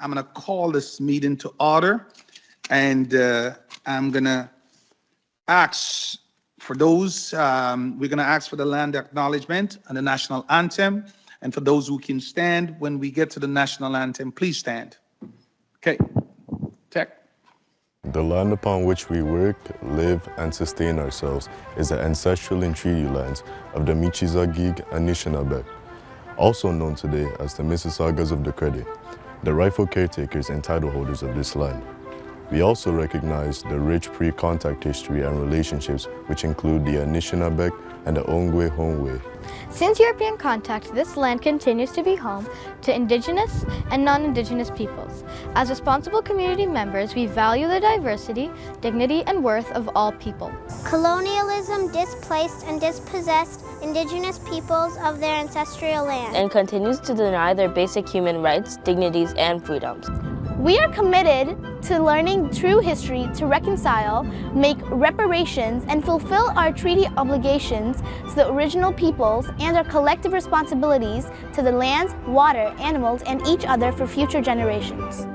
I'm going to call this meeting to order, and I'm going to ask for those, we're going to ask for the land acknowledgement and the national anthem. And for those who can stand, when we get to the national anthem, please stand. Okay, Tech. The land upon which we work, live, and sustain ourselves is the ancestral and treaty lands of the Michizagig Anishinaabe, also known today as the Mississaugas of the Credit, the rightful caretakers and title holders of this land. We also recognize the rich pre-contact history and relationships which include the Anishinaabe and the Ongwe Hongwe. Since European contact, this land continues to be home to Indigenous and non-Indigenous peoples. As responsible community members, we value the diversity, dignity, and worth of all people. Colonialism displaced and dispossessed Indigenous peoples of their ancestral land and continues to deny their basic human rights, dignities, and freedoms. We are committed to learning true history to reconcile, make reparations, and fulfill our treaty obligations to the original peoples and our collective responsibilities to the lands, water, animals, and each other for future generations.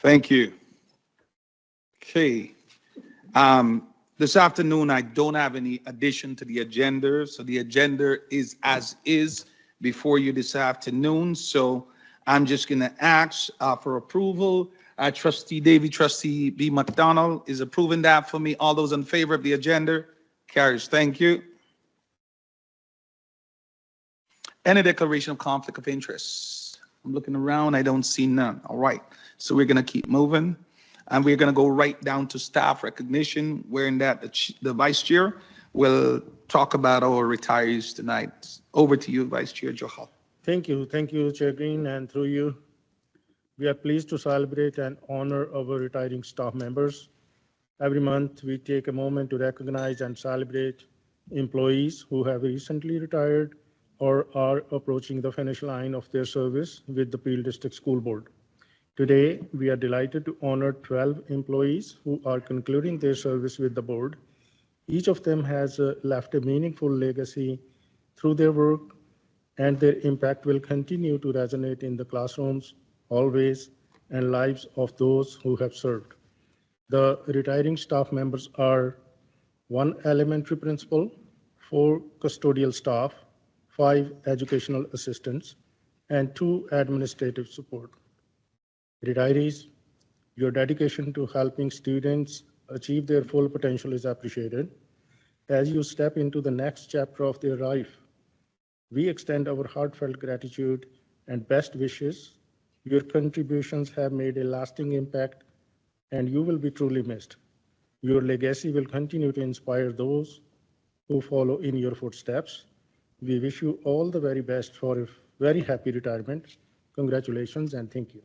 Thank you. Okay. This afternoon, I don't have any addition to the agenda. So the agenda is as is before you this afternoon. So I'm just going to ask for approval. Trustee Davy, Trustee B. McDonald is approving that for me. All those in favor of the agenda? Carries. Thank you. Any declaration of conflict of interest? I'm looking around. I don't see none. All right. So we're going to keep moving. And we're going to go right down to staff recognition, wherein that the Vice Chair will talk about our retirees tonight. Over to you, Vice Chair Johal. Thank you, Chair Green, and through you, we are pleased to celebrate and honor our retiring staff members. Every month, we take a moment to recognize and celebrate employees who have recently retired or are approaching the finish line of their service with the Peel District School Board. Today, we are delighted to honor 12 employees who are concluding their service with the board. Each of them has left a meaningful legacy through their work, and their impact will continue to resonate in the classrooms, hallways, and lives of those who have served. The retiring staff members are 1 elementary principal, 4 custodial staff, 5 educational assistants, and 2 administrative support. Retirees, your dedication to helping students achieve their full potential is appreciated. As you step into the next chapter of their life, we extend our heartfelt gratitude and best wishes. Your contributions have made a lasting impact, and you will be truly missed. Your legacy will continue to inspire those who follow in your footsteps. We wish you all the very best for a very happy retirement. Congratulations and thank you.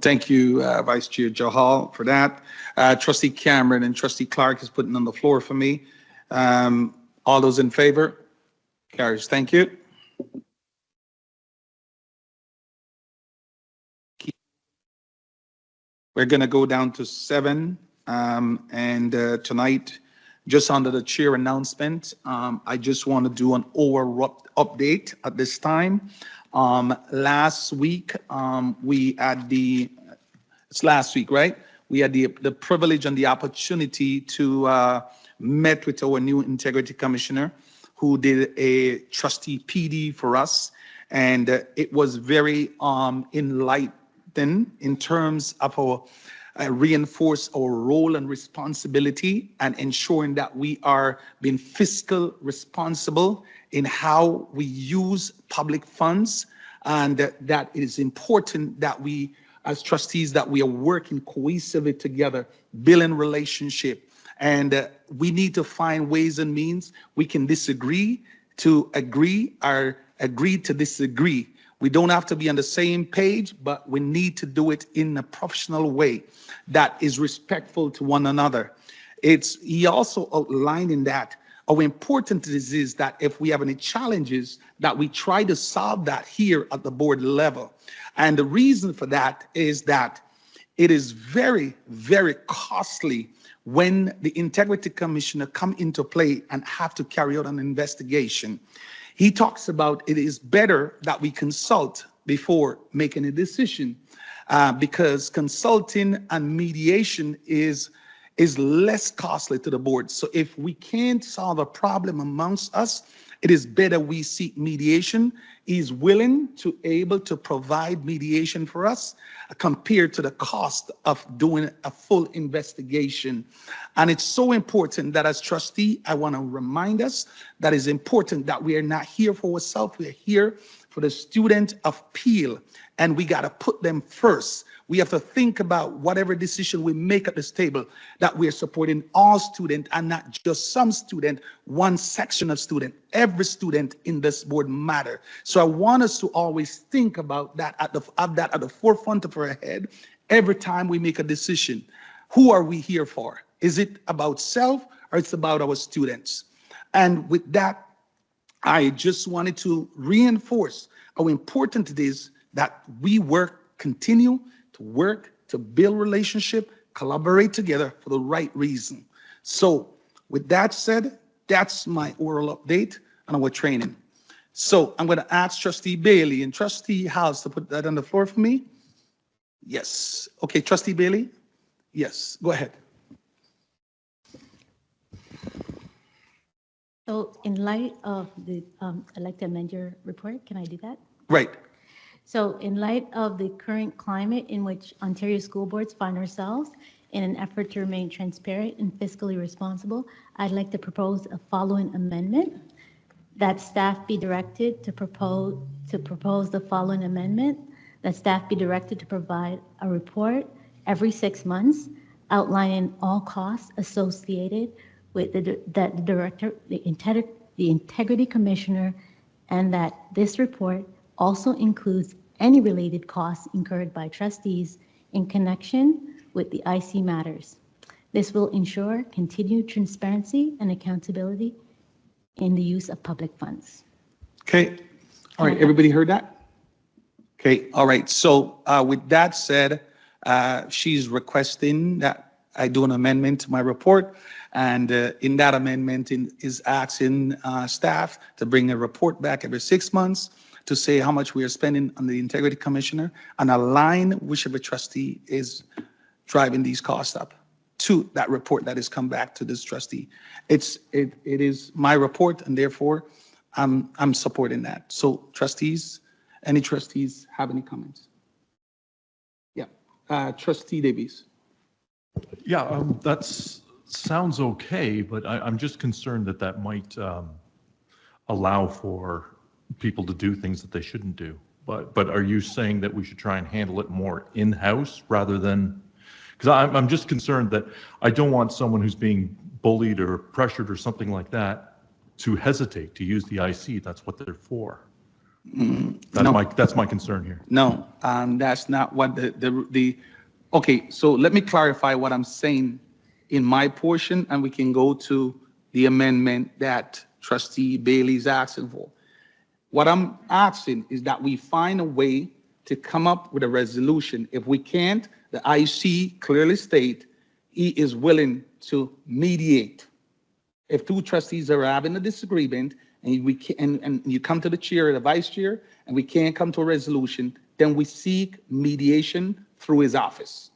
Thank you, Vice Chair Johal, for that. Trustee Cameron and Trustee Clark is putting on the floor for me. All those in favor? Carries. Thank you. We're going to go down to 7, and tonight Just under the chair announcement, I just want to do an overall update at this time. Last week, we had it's last week, right? We had the privilege and the opportunity to met with our new integrity commissioner, who did a trustee PD for us. And it was very enlightening in terms of our reinforce our role and responsibility and ensuring that we are being fiscal responsible in how we use public funds, and that it is important that we, as trustees, that we are working cohesively together, building relationship. And we need to find ways and means. We can disagree to agree, or agree to disagree. We don't have to be on the same page, but we need to do it in a professional way that is respectful to one another. He also outlined in that how important it is that if we have any challenges, that we try to solve that here at the board level. And the reason for that is that it is very, very costly when the integrity commissioner come into play and have to carry out an investigation. He talks about it is better that we consult before making a decision, because consulting and mediation is less costly to the board. So if we can't solve a problem amongst us, it is better we seek mediation. He's willing to able to provide mediation for us compared to the cost of doing a full investigation. And it's so important that as trustee, I want to remind us that it's important that we are not here for ourselves. We are here for the student of Peel, and we got to put them first. We have to think about whatever decision we make at this table, that we are supporting all students and not just some student, one section of student. Every student in this board matter. So I want us to always think about that at the forefront of our head every time we make a decision. Who are we here for? Is it about self, or it's about our students? And with that, I just wanted to reinforce how important it is that we continue to work, to build relationship, collaborate together for the right reason. So with that said, that's my oral update on our training. So I'm going to ask Trustee Bailey and Trustee House to put that on the floor for me. Yes. Okay, Trustee Bailey. Yes, go ahead. So in light of the, I'd like to amend your report. Can I do that? Right. So in light of the current climate in which Ontario school boards find ourselves, in an effort to remain transparent and fiscally responsible, I'd like to propose a following amendment: that staff be directed to propose the following amendment: that staff be directed to provide a report every 6 months outlining all costs associated with the director, the integrity commissioner, and that this report also includes any related costs incurred by trustees in connection with the IC matters. This will ensure continued transparency and accountability in the use of public funds. Okay. All right. Everybody heard that? Okay. All right. So with that said, she's requesting that I do an amendment to my report. And in that amendment is asking staff to bring a report back every 6 months to say how much we are spending on the integrity commissioner and align whichever trustee is driving these costs up to that report that has come back to this trustee. It is my report, and therefore I'm supporting that. So trustees, any trustees have any comments? Yeah, Trustee Davies. Yeah, that sounds okay, but I'm just concerned that that might allow for people to do things that they shouldn't do. But are you saying that we should try and handle it more in-house rather than, because I'm just concerned that I don't want someone who's being bullied or pressured or something like that to hesitate to use the IC. That's what they're for. That's my concern here. No, that's not what okay, so let me clarify what I'm saying in my portion, and we can go to the amendment that Trustee Bailey's asking for. What I'm asking is that we find a way to come up with a resolution. If we can't, the IC clearly state he is willing to mediate. If two trustees are having a disagreement and and you come to the chair or the vice chair and we can't come to a resolution, then we seek mediation through his office.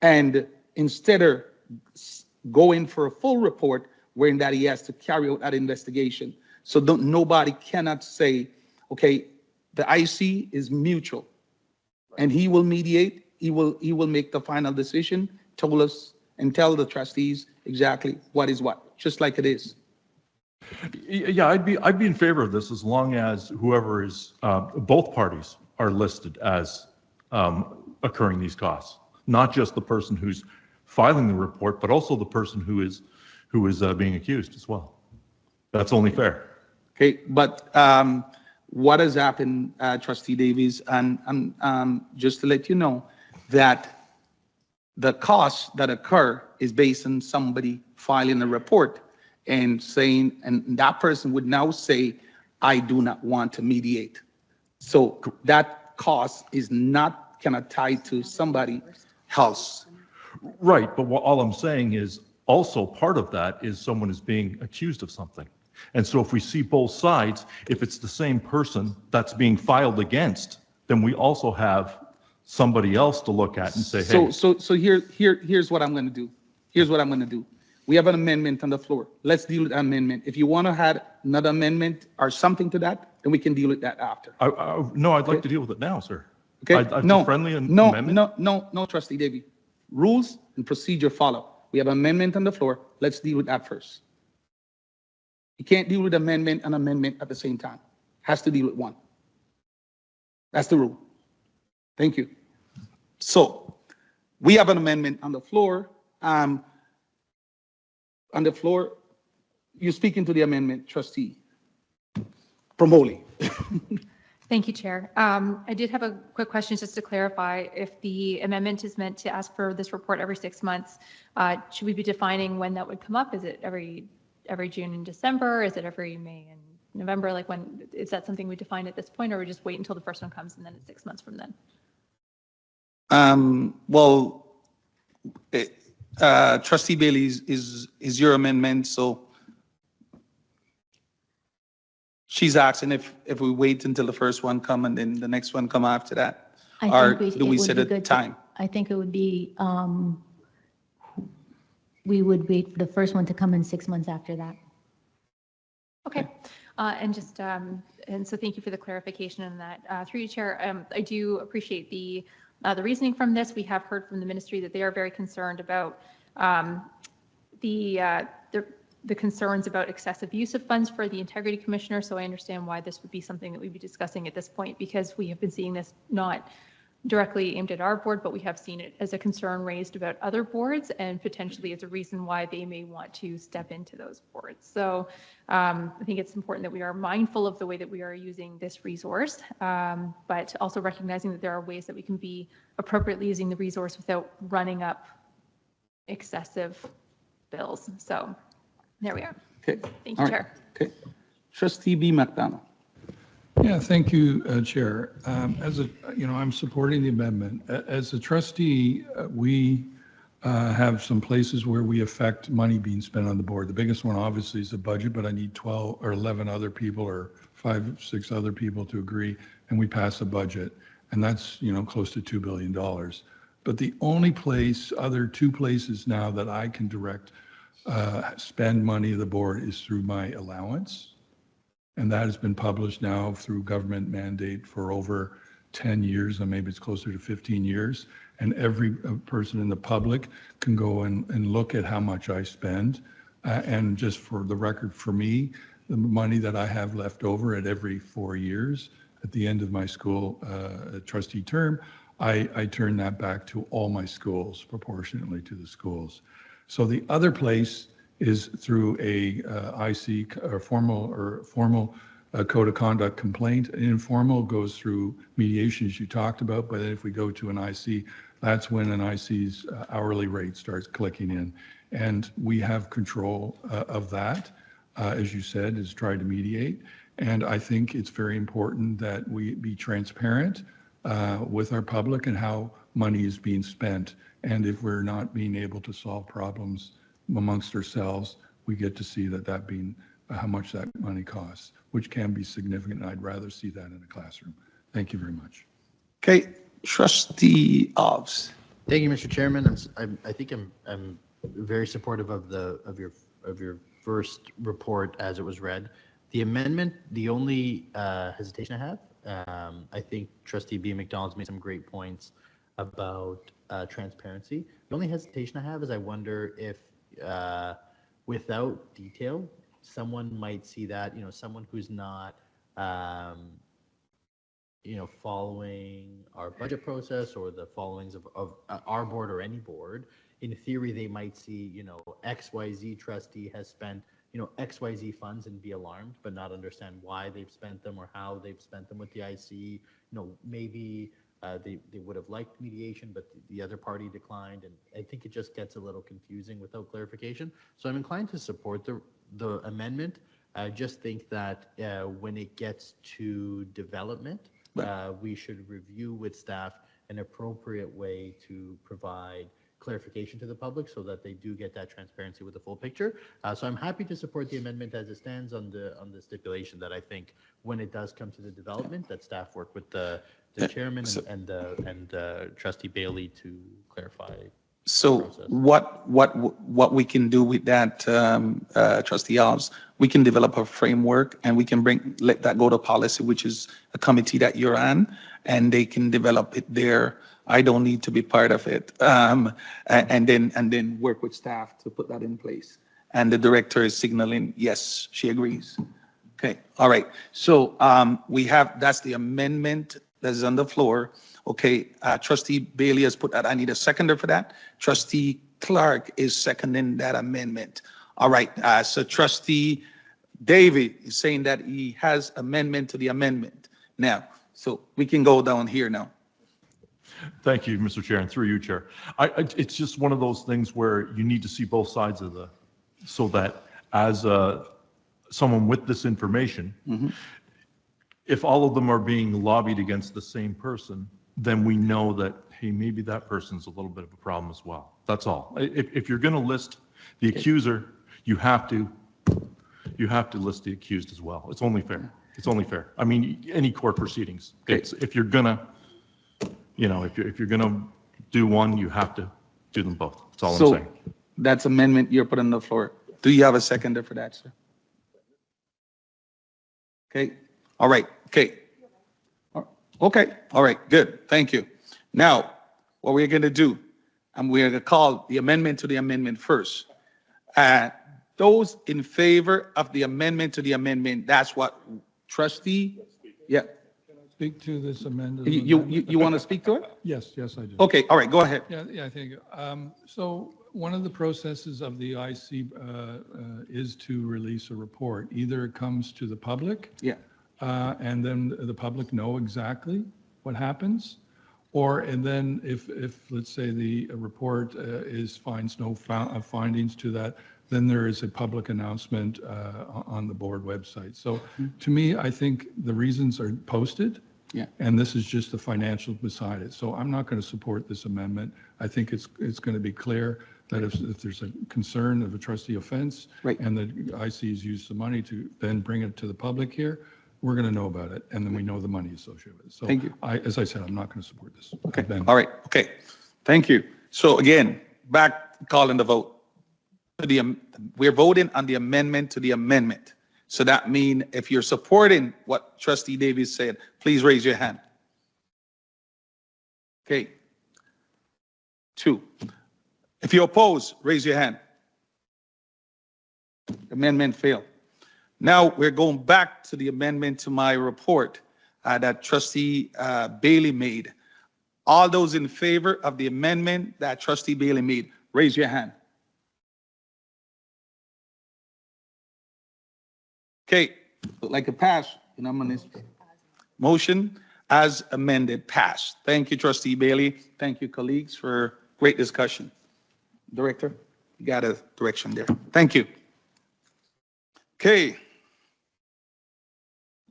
And instead of going for a full report, wherein that he has to carry out that investigation. So nobody cannot say, okay, the IC is mutual and he will mediate, he will make the final decision, tell us and tell the trustees exactly what is what, just like it is. Yeah, I'd be in favor of this as long as whoever is, both parties are listed as incurring these costs, not just the person who's filing the report, but also the person who is being accused as well. That's only fair. Okay, but what has happened, Trustee Davies, and just to let you know that the costs that occur is based on somebody filing a report and saying, and that person would now say, I do not want to mediate. So that cost is not kind of tied to somebody else. Right, but all I'm saying is also part of that is someone is being accused of something. And so if we see both sides, if it's the same person that's being filed against, then we also have somebody else to look at and say, hey. So here's what I'm going to do. Here's what I'm going to do. We have an amendment on the floor. Let's deal with the amendment. If you want to add another amendment or something to that, then we can deal with that after. No, I'd like to deal with it now, sir. Okay. No, friendly amendment? No, Trustee Davey. Rules and procedure follow. We have an amendment on the floor. Let's deal with that first. You can't deal with amendment and amendment at the same time. Has to deal with one. That's the rule. Thank you. So we have an amendment on the floor. You're speaking to the amendment, Trustee Promoli. Thank you, Chair. I did have a quick question just to clarify. If the amendment is meant to ask for this report every 6 months, should we be defining when that would come up? Is it every June and December? Is it every May and November? Like, when is that something we define at this point, or we just wait until the first one comes and then it's 6 months from then? Trustee Bailey is your amendment, so she's asking if we wait until the first one come and then the next one come after that, or do we set a time? I think it would be, we would wait for the first one to come in 6 months after that. Okay. And so thank you for the clarification on that. Through you, Chair, I do appreciate the reasoning from this. We have heard from the ministry that they are very concerned about the concerns about excessive use of funds for the Integrity Commissioner. So I understand why this would be something that we'd be discussing at this point, because we have been seeing this not directly aimed at our board, but we have seen it as a concern raised about other boards and potentially as a reason why they may want to step into those boards. So I think it's important that we are mindful of the way that we are using this resource, but also recognizing that there are ways that we can be appropriately using the resource without running up excessive bills. So there we are. Okay. Thank you, Chair. Okay. Trustee B. McDonald. Yeah, thank you, Chair. I'm supporting the amendment. As a trustee, we have some places where we affect money being spent on the board. The biggest one, obviously, is the budget, but I need 12 or 11 other people or 5, 6 other people to agree, and we pass a budget, and that's close to $2 billion. But the only other 2 places now that I can direct spend money of the board is through my allowance. And that has been published now through government mandate for over 10 years, and maybe it's closer to 15 years. And every person in the public can go and look at how much I spend. And just for the record, for me, the money that I have left over at every 4 years, at the end of my school trustee term, I turn that back to all my schools, proportionately to the schools. So the other place is through a IC or formal code of conduct complaint. An informal goes through mediations you talked about, but then if we go to an IC, that's when an IC's hourly rate starts clicking in. And we have control of that, as you said, is try to mediate. And I think it's very important that we be transparent with our public and how money is being spent. And if we're not being able to solve problems amongst ourselves, we get to see that being how much that money costs, which can be significant. And I'd rather see that in a classroom. Thank you very much. Okay, Trustee Obbs. Thank you, Mr. Chairman. I think I'm very supportive of your first report as it was read. The amendment, the only hesitation I have, I think Trustee B. McDonald's made some great points about transparency. The only hesitation I have is I wonder if without detail, someone might see that, someone who's not, following our budget process or the followings of our board or any board, in theory, they might see, XYZ trustee has spent, XYZ funds and be alarmed, but not understand why they've spent them or how they've spent them with the IC. Maybe they would have liked mediation, but the other party declined. And I think it just gets a little confusing without clarification. So I'm inclined to support the amendment. I just think that when it gets to development, we should review with staff an appropriate way to provide clarification to the public so that they do get that transparency with the full picture. So I'm happy to support the amendment as it stands on the stipulation that I think when it does come to the development, that staff work with the chairman and Trustee Bailey to clarify. So what we can do with that, Trustee Obbs, we can develop a framework and we can let that go to policy, which is a committee that you're on, and they can develop it there. I don't need to be part of it, and then work with staff to put that in place. And the director is signaling yes, she agrees. Okay, all right. So that's the amendment that is on the floor. Okay, Trustee Bailey has put that. I need a seconder for that. Trustee Clark is seconding that amendment. All right, so Trustee David is saying that he has amendment to the amendment. Now, so we can go down here now. Thank you, Mr. Chair, and through you, Chair. It's just one of those things where you need to see both sides of so that as someone with this information, if all of them are being lobbied against the same person, then we know that, hey, maybe that person's a little bit of a problem as well. That's all. If you're going to list the accuser, you have to list the accused as well. It's only fair. It's only fair. I mean, any court proceedings. If you're gonna, if you're gonna do one, you have to do them both. That's all I'm saying. That's amendment you're putting on the floor. Do you have a seconder for that, sir? Okay. All right. Okay. Okay. All right. Good. Thank you. Now, what we're going to do, and we're going to call the amendment to the amendment first. Those in favor of the amendment to the amendment, that's what Trustee. Yeah. Speak to this amendment. You want to speak to it? Yes, I do. Okay. All right. Go ahead. Yeah. Thank you. So one of the processes of the IC is to release a report. Either it comes to the public. Yeah. And then the public know exactly what happens, and then if let's say the report finds no findings to that, then there is a public announcement on the board website. So to me, I think the reasons are posted. Yeah. And this is just the financial beside it. So I'm not going to support this amendment. I think it's going to be clear that if there's a concern of a trustee offense, right, and the IC's used the money to then bring it to the public here, we're going to know about it, and then we know the money associated with it. So thank you. As I said, I'm not going to support this. Okay. All right. Okay. Thank you. So again, back calling the vote. We're voting on the amendment to the amendment. So that means if you're supporting what Trustee Davies said, please raise your hand. Okay. 2. If you oppose, raise your hand. Amendment failed. Now we're going back to the amendment to my report that Trustee Bailey made. All those in favor of the amendment that Trustee Bailey made, raise your hand. Okay, look like a pass. Motion as amended, passed. Thank you, Trustee Bailey. Thank you, colleagues, for great discussion. Director, you got a direction there. Thank you. Okay.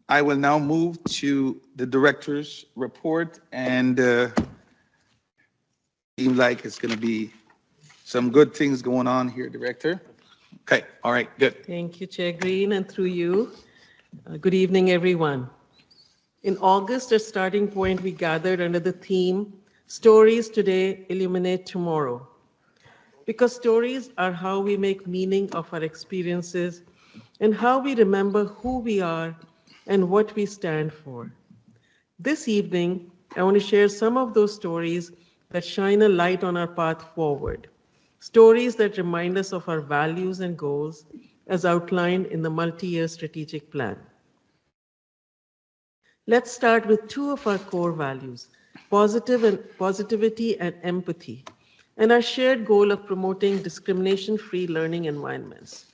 I will now move to the director's report, and seems like it's going to be some good things going on here, Director. Okay, all right, good. Thank you, Chair Green, and through you. Good evening, everyone. In August, at Starting Point, we gathered under the theme, Stories Today, Illuminate Tomorrow. Because stories are how we make meaning of our experiences and how we remember who we are and what we stand for. This evening, I want to share some of those stories that shine a light on our path forward. Stories that remind us of our values and goals as outlined in the multi-year strategic plan. Let's start with two of our core values, positivity and empathy, and our shared goal of promoting discrimination-free learning environments.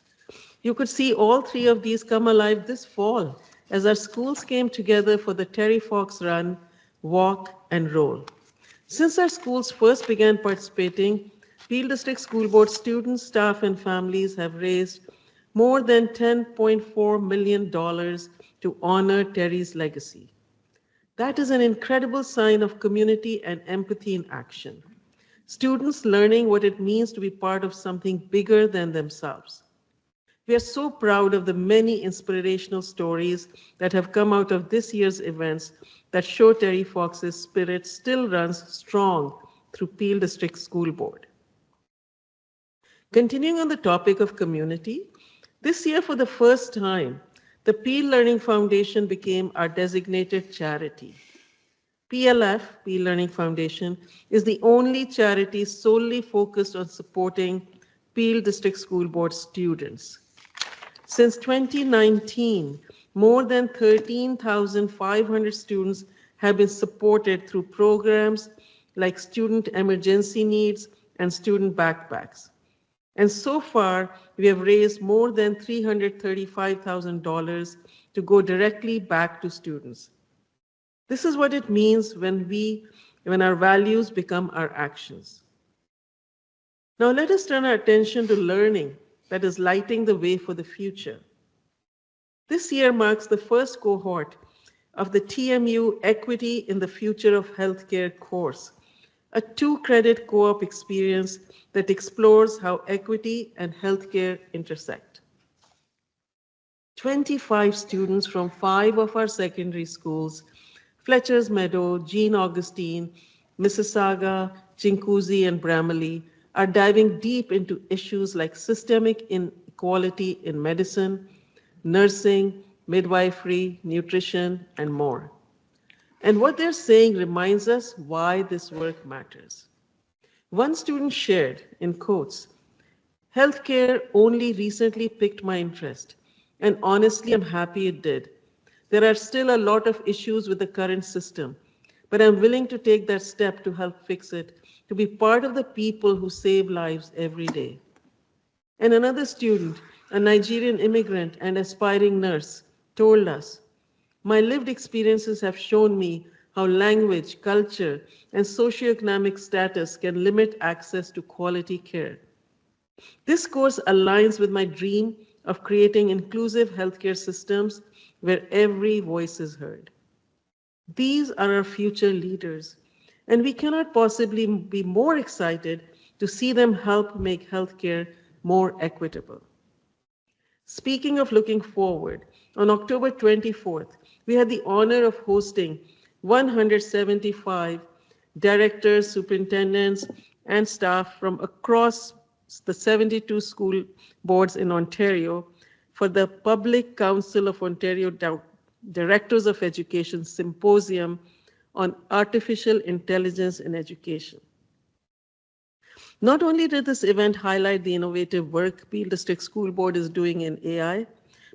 You could see all three of these come alive this fall as our schools came together for the Terry Fox Run, Walk, and Roll. Since our schools first began participating, Peel District School Board students, staff, and families have raised more than $10.4 million to honor Terry's legacy. That is an incredible sign of community and empathy in action. Students learning what it means to be part of something bigger than themselves. We are so proud of the many inspirational stories that have come out of this year's events that show Terry Fox's spirit still runs strong through Peel District School Board. Continuing on the topic of community, this year for the first time, the Peel Learning Foundation became our designated charity. PLF, Peel Learning Foundation, is the only charity solely focused on supporting Peel District School Board students. Since 2019, more than 13,500 students have been supported through programs like Student Emergency Needs and Student Backpacks. And so far, we have raised more than $335,000 to go directly back to students. This is what it means when our values become our actions. Now let us turn our attention to learning that is lighting the way for the future. This year marks the first cohort of the TMU Equity in the Future of Healthcare course, a 2-credit co-op experience that explores how equity and healthcare intersect. 25 students from 5 of our secondary schools, Fletcher's Meadow, Jean Augustine, Mississauga, Chinguacousy, and Bramalea, are diving deep into issues like systemic inequality in medicine, nursing, midwifery, nutrition, and more. And what they're saying reminds us why this work matters. One student shared, in quotes, "Healthcare only recently piqued my interest, and honestly, I'm happy it did. There are still a lot of issues with the current system, but I'm willing to take that step to help fix it, to be part of the people who save lives every day." And another student, a Nigerian immigrant and aspiring nurse, told us, "My lived experiences have shown me how language, culture, and socioeconomic status can limit access to quality care. This course aligns with my dream of creating inclusive healthcare systems where every voice is heard." These are our future leaders, and we cannot possibly be more excited to see them help make healthcare more equitable. Speaking of looking forward, on October 24th, we had the honor of hosting 175 directors, superintendents, and staff from across the 72 school boards in Ontario for the Public Council of Ontario Directors of Education Symposium on Artificial Intelligence in Education. Not only did this event highlight the innovative work Peel District School Board is doing in AI,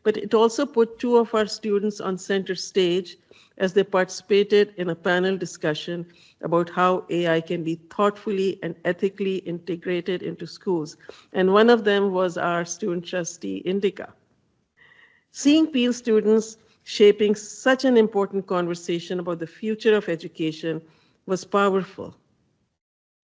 but it also put 2 of our students on center stage as they participated in a panel discussion about how AI can be thoughtfully and ethically integrated into schools. And one of them was our student trustee, Indica. Seeing Peel students shaping such an important conversation about the future of education was powerful.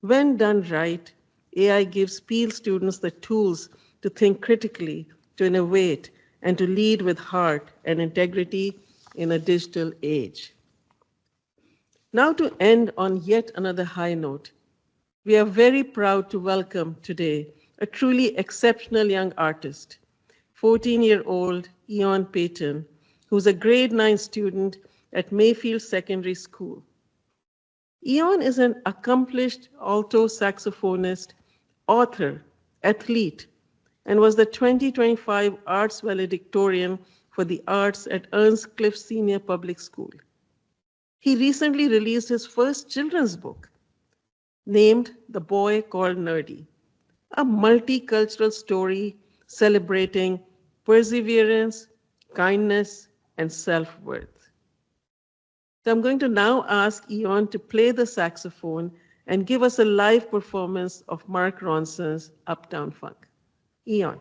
When done right, AI gives Peel students the tools to think critically, to innovate, and to lead with heart and integrity in a digital age. Now, to end on yet another high note, we are very proud to welcome today a truly exceptional young artist, 14-year-old Eon Payton, who's a grade 9 student at Mayfield Secondary School. Eon is an accomplished alto saxophonist, author, athlete, and was the 2025 Arts Valedictorian for the Arts at Ernst Cliff Senior Public School. He recently released his first children's book, named The Boy Called Nerdy, a multicultural story celebrating perseverance, kindness, and self-worth. So I'm going to now ask Eon to play the saxophone and give us a live performance of Mark Ronson's Uptown Funk. Eon.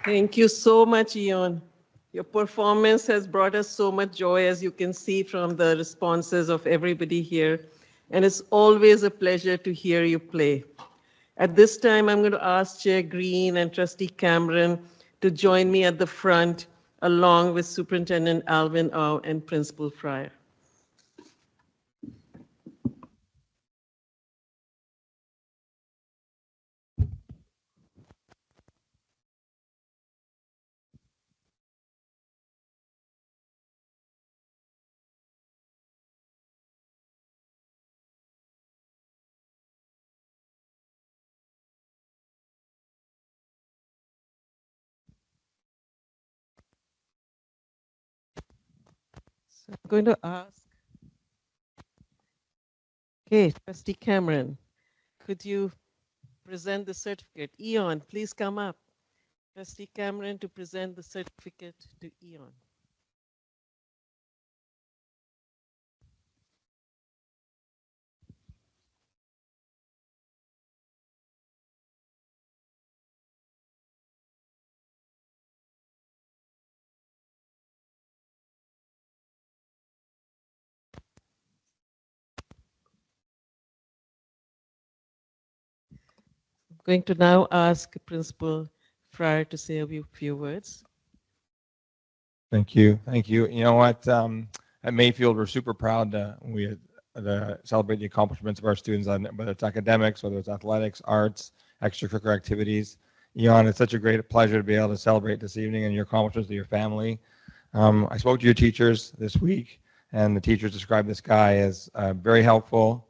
Thank you so much, Ian. Your performance has brought us so much joy, as you can see from the responses of everybody here. And it's always a pleasure to hear you play. At this time, I'm going to ask Chair Green and Trustee Cameron to join me at the front, along with Superintendent Alvin Au and Principal Fryer. So I'm going to ask, okay, Trustee Cameron, could you present the certificate? Eon, please come up. Trustee Cameron to present the certificate to Eon. I'm going to now ask Principal Fryer to say a few words. Thank you. Thank you. You know what? At Mayfield, we're super proud to celebrate the accomplishments of our students, whether it's academics, whether it's athletics, arts, extracurricular activities. Eon, it's such a great pleasure to be able to celebrate this evening and your accomplishments with your family. I spoke to your teachers this week, and the teachers described this guy as very helpful,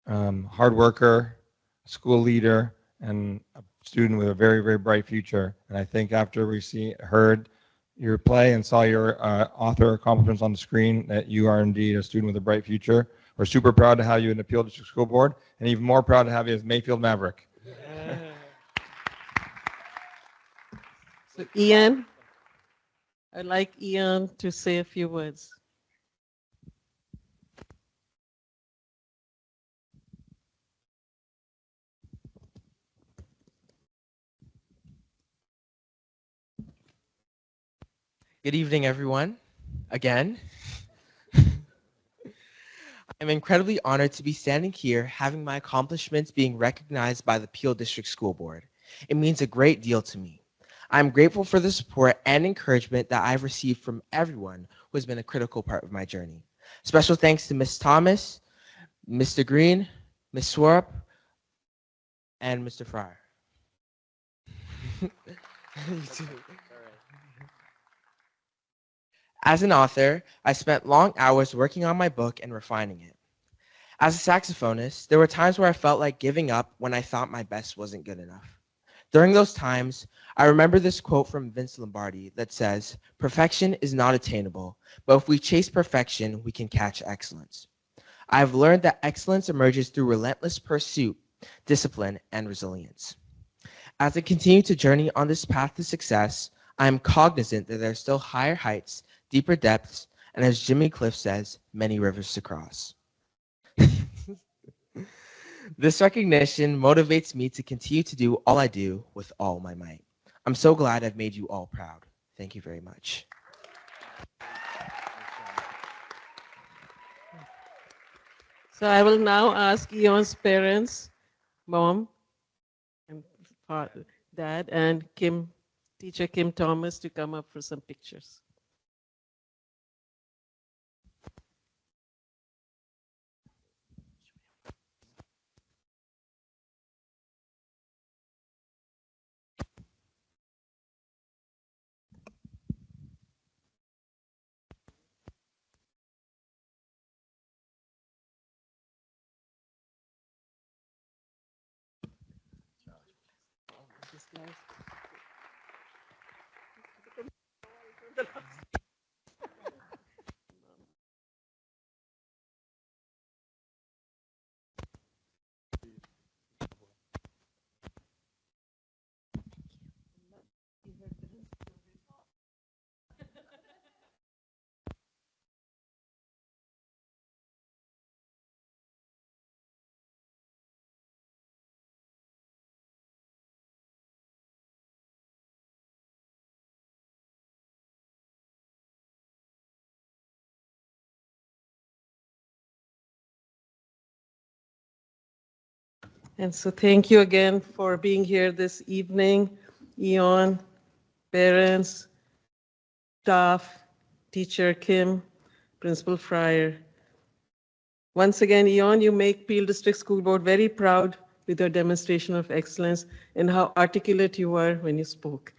hard worker, school leader, and a student with a very, very bright future. And I think after we heard your play and saw your author accomplishments on the screen, that you are indeed a student with a bright future. We're super proud to have you in the Peel District School Board, and even more proud to have you as Mayfield Maverick. So Ian, I'd like Ian to say a few words. Good evening, everyone. Again. I'm incredibly honored to be standing here having my accomplishments being recognized by the Peel District School Board. It means a great deal to me. I'm grateful for the support and encouragement that I've received from everyone who has been a critical part of my journey. Special thanks to Ms. Thomas, Mr. Green, Ms. Swarup, and Mr. Fryer. As an author, I spent long hours working on my book and refining it. As a saxophonist, there were times where I felt like giving up when I thought my best wasn't good enough. During those times, I remember this quote from Vince Lombardi that says, "Perfection is not attainable, but if we chase perfection, we can catch excellence." I've learned that excellence emerges through relentless pursuit, discipline, and resilience. As I continue to journey on this path to success, I am cognizant that there are still higher heights, deeper depths, and as Jimmy Cliff says, many rivers to cross. This recognition motivates me to continue to do all I do with all my might. I'm so glad I've made you all proud. Thank you very much. So I will now ask Eon's parents, mom and dad, and teacher Kim Thomas to come up for some pictures. And so thank you again for being here this evening, Eon, parents, staff, teacher Kim, Principal Fryer. Once again, Eon, you make Peel District School Board very proud with your demonstration of excellence and how articulate you were when you spoke.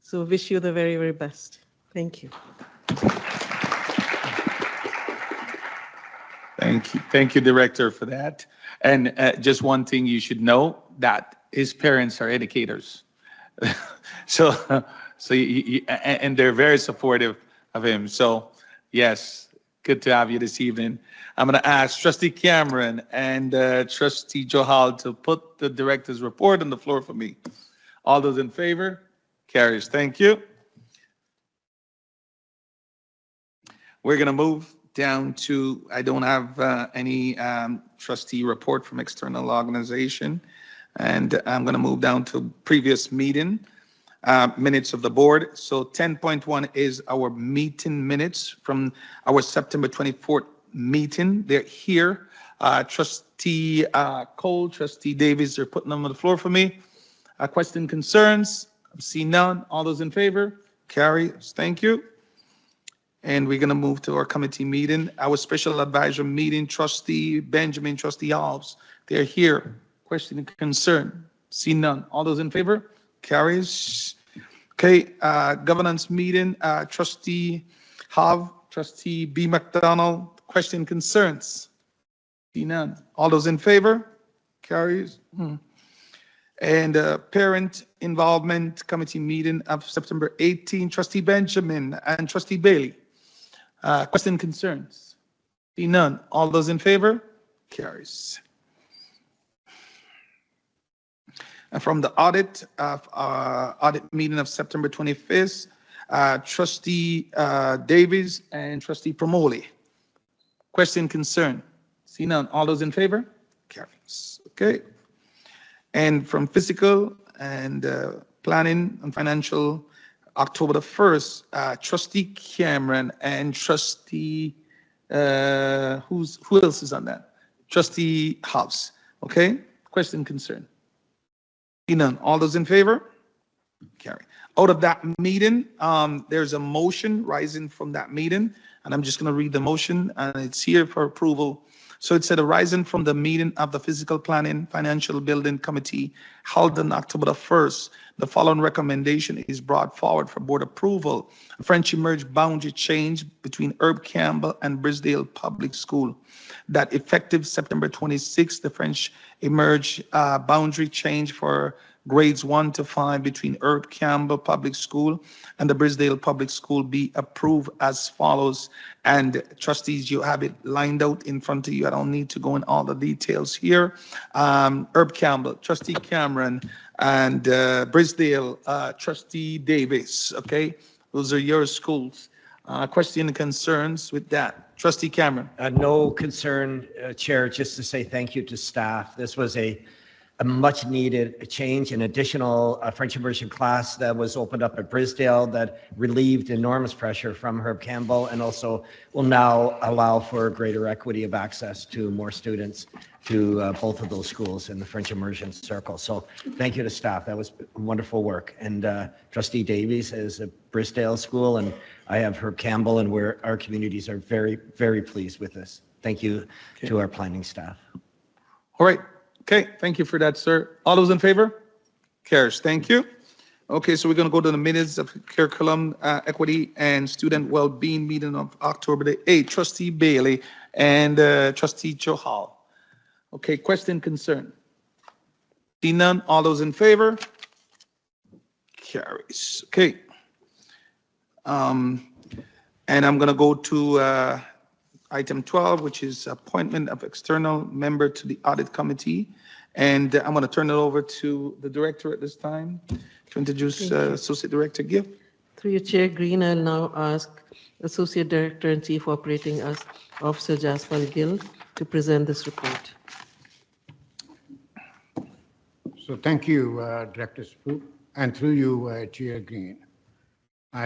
So wish you the very, very best. Thank you. Thank you, Director, for that. And just one thing you should know, that his parents are educators. And they're very supportive of him. So yes, good to have you this evening. I'm going to ask Trustee Cameron and Trustee Johal to put the director's report on the floor for me. All those in favor? Carries. Thank you. We're going to move down to, I don't have any trustee report from external organization. And I'm going to move down to previous meeting minutes of the board. So 10.1 is our meeting minutes from our September 24th meeting. They're here. Trustee Cole, Trustee Davies, they're putting them on the floor for me. Question, concerns? I see none. All those in favor? Carries. Thank you. And we're going to move to our committee meeting. Our special advisor meeting, Trustee Benjamin, Trustee Alves, they're here. Question and concern? See none. All those in favor? Carries. Okay, governance meeting, Trustee Hav, Trustee B. McDonald, question concerns? See none. All those in favor? Carries. And parent involvement committee meeting of September 18, Trustee Benjamin and Trustee Bailey. Question concerns? See none. All those in favor? Carries. And from the audit meeting of September 25th, Trustee Davies and Trustee Promoli. Question, concern? See none. All those in favor? Carries. Okay. And from fiscal and planning and financial, October the 1st, Trustee Cameron and Trustee, who else is on that? Trustee Hobbs. Okay. Question, concern? See none. All those in favor? Carry. Out of that meeting, there's a motion rising from that meeting, and I'm just going to read the motion, and it's here for approval. So it said, arising from the meeting of the Physical Planning Financial Building Committee held on October the 1st, the following recommendation is brought forward for board approval. A French emerged boundary change between Herb Campbell and Brisdale Public School. That effective September 26th, the French emerged boundary change for grades 1 to 5 between Herb Campbell Public School and the Brisdale Public School be approved as follows. And trustees, you have it lined out in front of you. I don't need to go in all the details here. Herb Campbell, Trustee Cameron, and Brisdale, Trustee Davis. Okay, those are your schools. Question and concerns with that? Trustee Cameron. No concern, Chair, just to say thank you to staff. This was a much needed change, an additional French immersion class that was opened up at Brisdale that relieved enormous pressure from Herb Campbell and also will now allow for greater equity of access to more students to both of those schools in the French immersion circle. So thank you to staff. That was wonderful work. And Trustee Davies is a Brisdale school, and I have Herb Campbell, and our communities are very, very pleased with this. Thank you to our planning staff. All right. Okay, thank you for that, sir. All those in favor? Carries. Thank you. Okay, so we're going to go to the minutes of curriculum equity and student well-being meeting of October the 8th. Trustee Bailey and Trustee Johal. Okay, question, concern? See none. All those in favor? Carries. Okay. And I'm going to go to item 12, which is appointment of external member to the audit committee. And I'm going to turn it over to the director at this time to introduce Associate Director Gibb. Through your Chair Green, I'll now ask Associate Director and Chief Operating Officer Jaspal Gill to present this report. So thank you, Director Spook, and through you, Chair Green.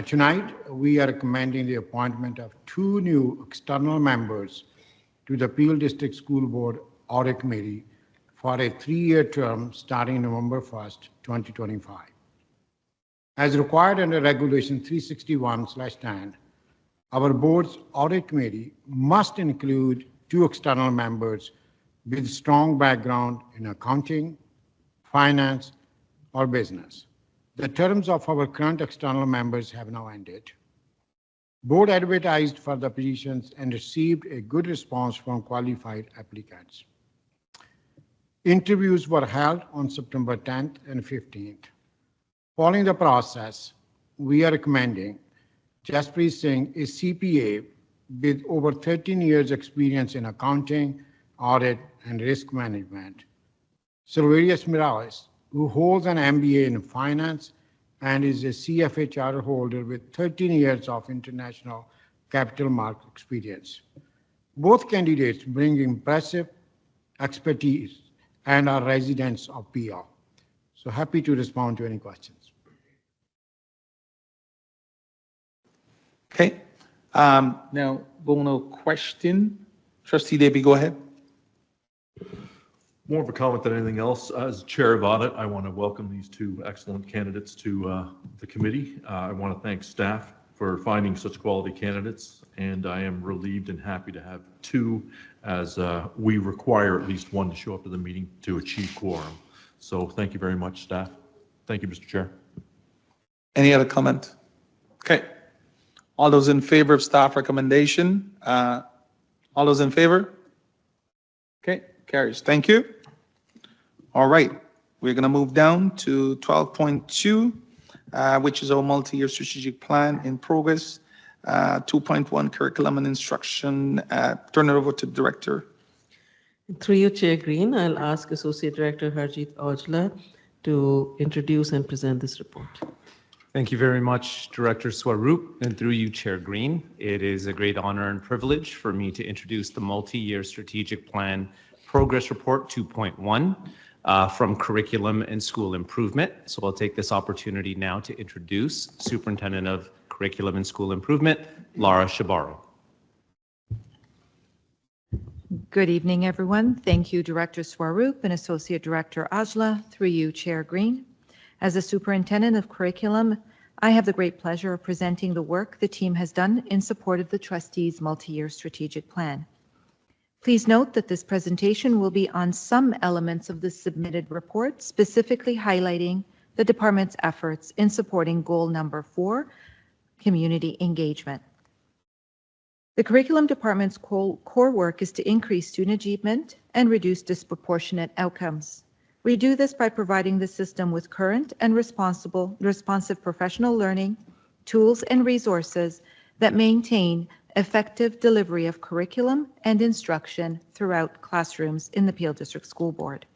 Tonight, we are recommending the appointment of 2 new external members to the Peel District School Board Audit Committee for a 3-year term starting November 1st, 2025. As required under Regulation 361/10, our board's audit committee must include 2 external members with strong background in accounting, finance, or business. The terms of our current external members have now ended. Board advertised for the positions and received a good response from qualified applicants. Interviews were held on September 10th and 15th. Following the process, we are recommending Jaspreet Singh, a CPA with over 13 years experience in accounting, audit, and risk management. Silverius Miralles, who holds an MBA in finance and is a CFA charter holder with 13 years of international capital market experience. Both candidates bring impressive expertise and are residents of PL. So happy to respond to any questions. Okay. Now, Bono, question. Trustee Davey, go ahead. More of a comment than anything else. As chair of audit, I want to welcome these 2 excellent candidates to the committee. I want to thank staff for finding such quality candidates, and I am relieved and happy to have 2, as we require at least 1 to show up to the meeting to achieve quorum. So thank you very much, staff. Thank you, Mr. Chair. Any other comment? Okay. All those in favor of staff recommendation? All those in favor? Okay, carries. Thank you. All right, we're going to move down to 12.2, which is our multi-year strategic plan in progress. 2.1, curriculum and instruction. Turn it over to the director. Through you, Chair Green, I'll ask Associate Director Harjeet Aujla to introduce and present this report. Thank you very much, Director Swaroop, and through you, Chair Green. It is a great honor and privilege for me to introduce the Multi-Year Strategic Plan Progress Report 2.1 from Curriculum and School Improvement. So I'll take this opportunity now to introduce Superintendent of Curriculum and School Improvement, Laura Shabaro. Good evening, everyone. Thank you, Director Swaroop and Associate Director Aujla, through you, Chair Green. As the Superintendent of Curriculum, I have the great pleasure of presenting the work the team has done in support of the Trustees' Multi-Year Strategic Plan. Please note that this presentation will be on some elements of the submitted report, specifically highlighting the Department's efforts in supporting Goal Number 4, community engagement. The Curriculum Department's core work is to increase student achievement and reduce disproportionate outcomes. We do this by providing the system with current and responsive professional learning, tools, and resources that maintain effective delivery of curriculum and instruction throughout classrooms in the Peel District School Board.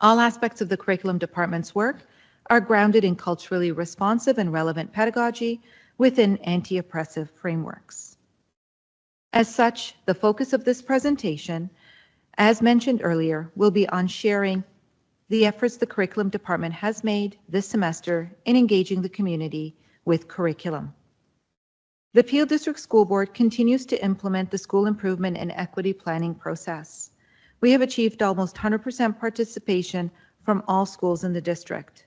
All aspects of the Curriculum Department's work are grounded in culturally responsive and relevant pedagogy within anti-oppressive frameworks. As such, the focus of this presentation, as mentioned earlier, will be on sharing the efforts the Curriculum Department has made this semester in engaging the community with curriculum. The Peel District School Board continues to implement the school improvement and equity planning process. We have achieved almost 100% participation from all schools in the district.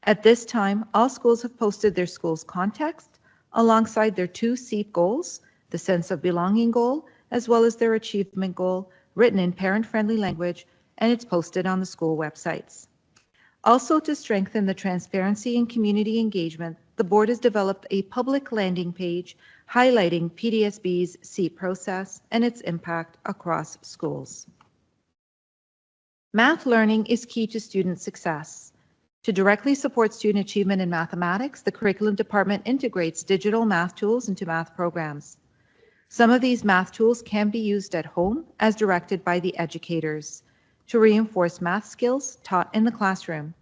At this time, all schools have posted their school's context alongside their 2 SEEP goals, the sense of belonging goal, as well as their achievement goal, written in parent-friendly language, and it's posted on the school websites. Also, to strengthen the transparency and community engagement, the board has developed a public landing page highlighting PDSB's SEEP process and its impact across schools. Math learning is key to student success. To directly support student achievement in mathematics, the Curriculum Department integrates digital math tools into math programs. Some of these math tools can be used at home as directed by the educators to reinforce math skills taught in the classroom.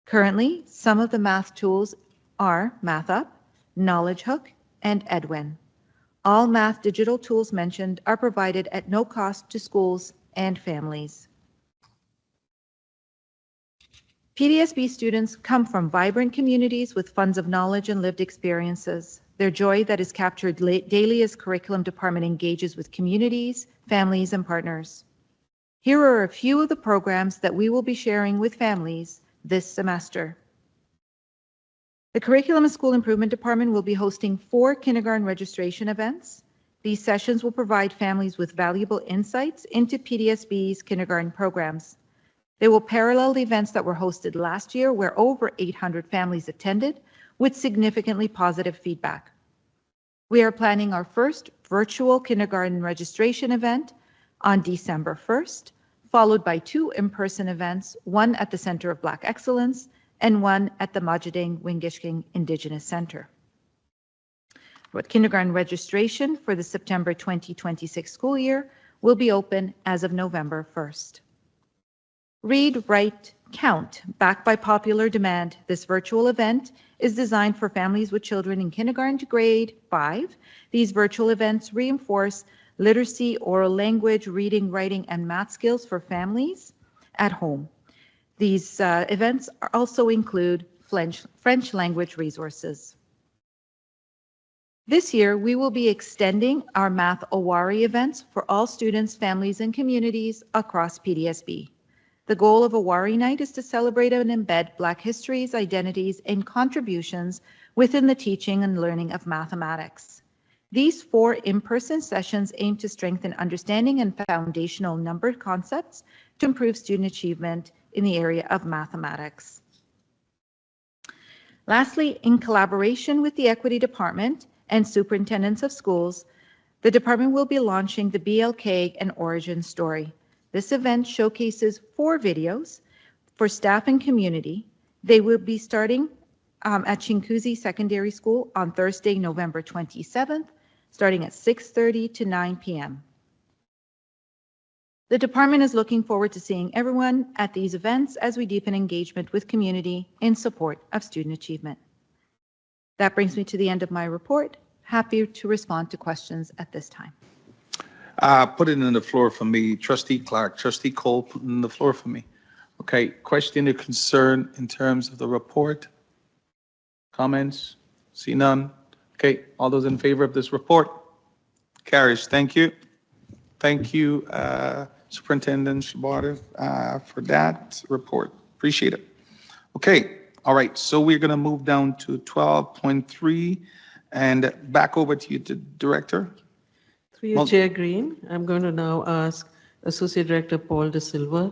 Currently, some of the math tools are MathUp, Knowledge Hook, and Edwin. All math digital tools mentioned are provided at no cost to schools and families. PDSB students come from vibrant communities with funds of knowledge and lived experiences. Their joy that is captured daily as Curriculum Department engages with communities, families, and partners. Here are a few of the programs that we will be sharing with families this semester. The Curriculum and School Improvement Department will be hosting 4 kindergarten registration events. These sessions will provide families with valuable insights into PDSB's kindergarten programs. They will parallel the events that were hosted last year, where over 800 families attended, with significantly positive feedback. We are planning our first virtual kindergarten registration event on December 1st, followed by 2 in-person events, one at the Center of Black Excellence and one at the Majiding Wingishking Indigenous Center. But kindergarten registration for the September 2026 school year will be open as of November 1st. Read, Write, Count, backed by popular demand, this virtual event is designed for families with children in kindergarten to grade 5. These virtual events reinforce literacy, oral language, reading, writing, and math skills for families at home. These events also include French language resources. This year, we will be extending our Math Owari events for all students, families, and communities across PDSB. The goal of Owari Night is to celebrate and embed Black histories, identities, and contributions within the teaching and learning of mathematics. These 4 in-person sessions aim to strengthen understanding and foundational number concepts to improve student achievement in the area of mathematics. Lastly, in collaboration with the Equity Department and Superintendents of Schools, the department will be launching the BLK and Origin Story. This event showcases 4 videos for staff and community. They will be starting at Chinguzi Secondary School on Thursday, November 27th, starting at 6:30 to 9 p.m. The department is looking forward to seeing everyone at these events as we deepen engagement with community in support of student achievement. That brings me to the end of my report. Happy to respond to questions at this time. Put it in the floor for me. Trustee Clark, Trustee Cole, put it in the floor for me. Okay, question or concern in terms of the report? Comments? See none? Okay, all those in favor of this report? Carries. Thank you. Thank you, Superintendent Shabata, for that report. Appreciate it. Okay, all right, so we're going to move down to 12.3 and back over to you, Director. Through you, Chair Green, I'm going to now ask Associate Director Paul De Silva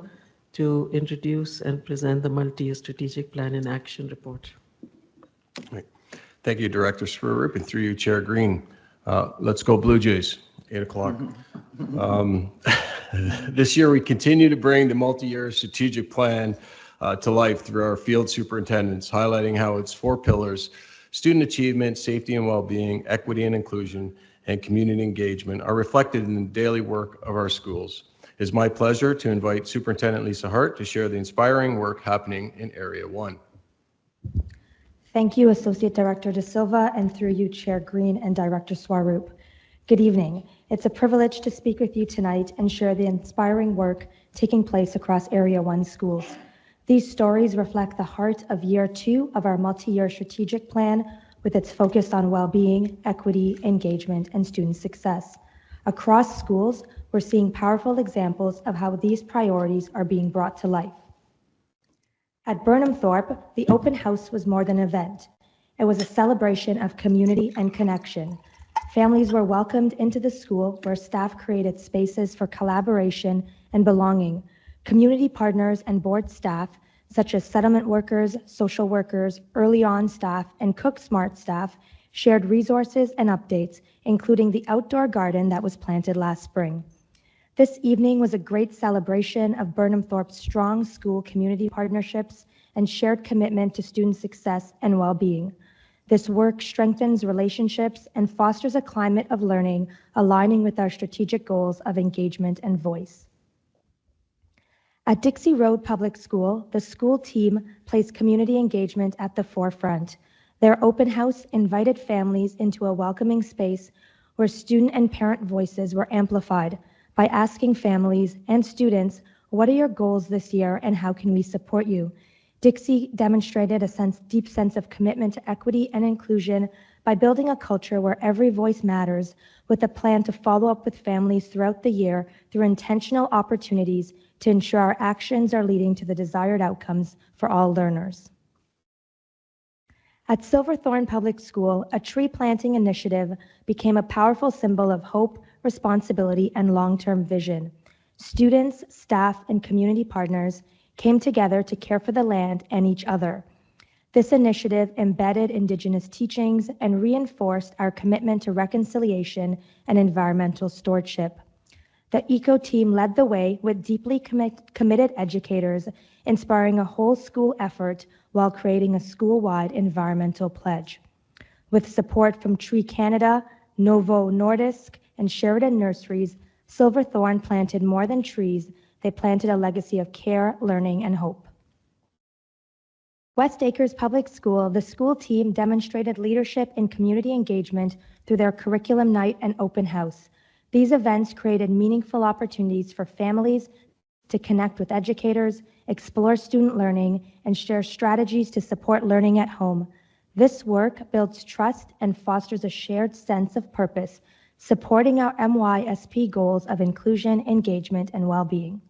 to introduce and present the multi-year strategic plan in action report. Right. Thank you, Director Swarup, and through you, Chair Green. Let's go Blue Jays, 8 o'clock. This year, we continue to bring the multi-year strategic plan to life through our field superintendents, highlighting how its 4 pillars, student achievement, safety and well-being, equity and inclusion, and community engagement are reflected in the daily work of our schools. It is my pleasure to invite Superintendent Lisa Hart to share the inspiring work happening in Area 1. Thank you, Associate Director De Silva, and through you, Chair Green and Director Swarup. Good evening. It's a privilege to speak with you tonight and share the inspiring work taking place across Area 1 schools. These stories reflect the heart of Year 2 of our multi-year strategic plan, with its focus on well-being, equity, engagement, and student success. Across schools, we're seeing powerful examples of how these priorities are being brought to life. At Burnham Thorpe, the open house was more than an event. It was a celebration of community and connection. Families were welcomed into the school, where staff created spaces for collaboration and belonging. Community partners and board staff, such as settlement workers, social workers, early on staff, and Cook Smart staff, shared resources and updates, including the outdoor garden that was planted last spring. This evening was a great celebration of Burnham Thorpe's strong school community partnerships and shared commitment to student success and well-being. This work strengthens relationships and fosters a climate of learning aligning with our strategic goals of engagement and voice. At Dixie Road Public School, the school team placed community engagement at the forefront. Their open house invited families into a welcoming space where student and parent voices were amplified by asking families and students, what are your goals this year and how can we support you? Dixie demonstrated a deep sense of commitment to equity and inclusion by building a culture where every voice matters, with a plan to follow up with families throughout the year through intentional opportunities to ensure our actions are leading to the desired outcomes for all learners. At Silverthorne Public School, a tree planting initiative became a powerful symbol of hope, responsibility, and long-term vision. Students, staff, and community partners came together to care for the land and each other. This initiative embedded Indigenous teachings and reinforced our commitment to reconciliation and environmental stewardship. The ECO team led the way with deeply committed educators, inspiring a whole school effort while creating a school-wide environmental pledge. With support from Tree Canada, Novo Nordisk, and Sheridan Nurseries, Silverthorne planted more than trees. They planted a legacy of care, learning, and hope. West Acres Public School, the school team demonstrated leadership in community engagement through their curriculum night and open house. These events created meaningful opportunities for families to connect with educators, explore student learning, and share strategies to support learning at home. This work builds trust and fosters a shared sense of purpose, supporting our MYSP goals of inclusion, engagement, and well-being.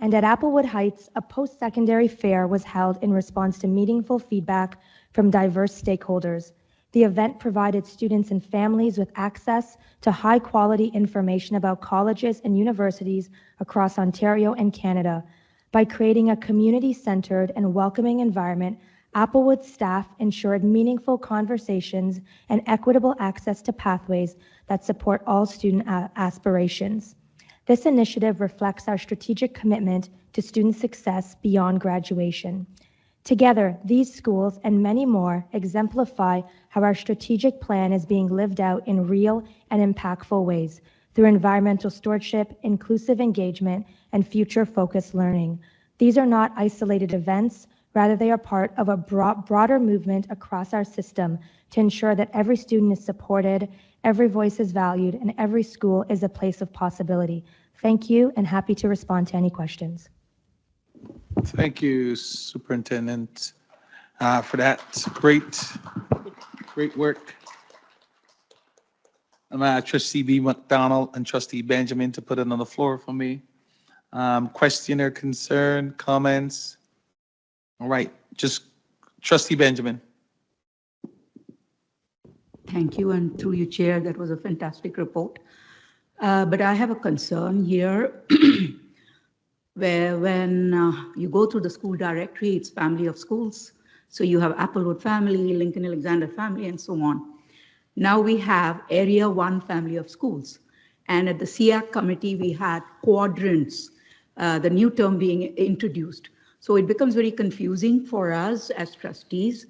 And at Applewood Heights, a post-secondary fair was held in response to meaningful feedback from diverse stakeholders. The event provided students and families with access to high-quality information about colleges and universities across Ontario and Canada. By creating a community-centered and welcoming environment, Applewood staff ensured meaningful conversations and equitable access to pathways that support all student aspirations. This initiative reflects our strategic commitment to student success beyond graduation. Together, these schools and many more exemplify how our strategic plan is being lived out in real and impactful ways through environmental stewardship, inclusive engagement, and future-focused learning. These are not isolated events. Rather, they are part of a broader movement across our system to ensure that every student is supported, every voice is valued, and every school is a place of possibility. Thank you, and happy to respond to any questions. Thank you, Superintendent, for that great work. I'm Trustee B. McDonald and Trustee Benjamin to put it on the floor for me. Question or concern, comments? All right, just Trustee Benjamin. Thank you, and through you, Chair, that was a fantastic report. But I have a concern here where when you go through the school directory, it's family of schools. So you have Applewood family, Lincoln Alexander family, and so on. Now we have Area 1 family of schools. And at the SEAC committee, we had quadrants, the new term being introduced. So it becomes very confusing for us as trustees.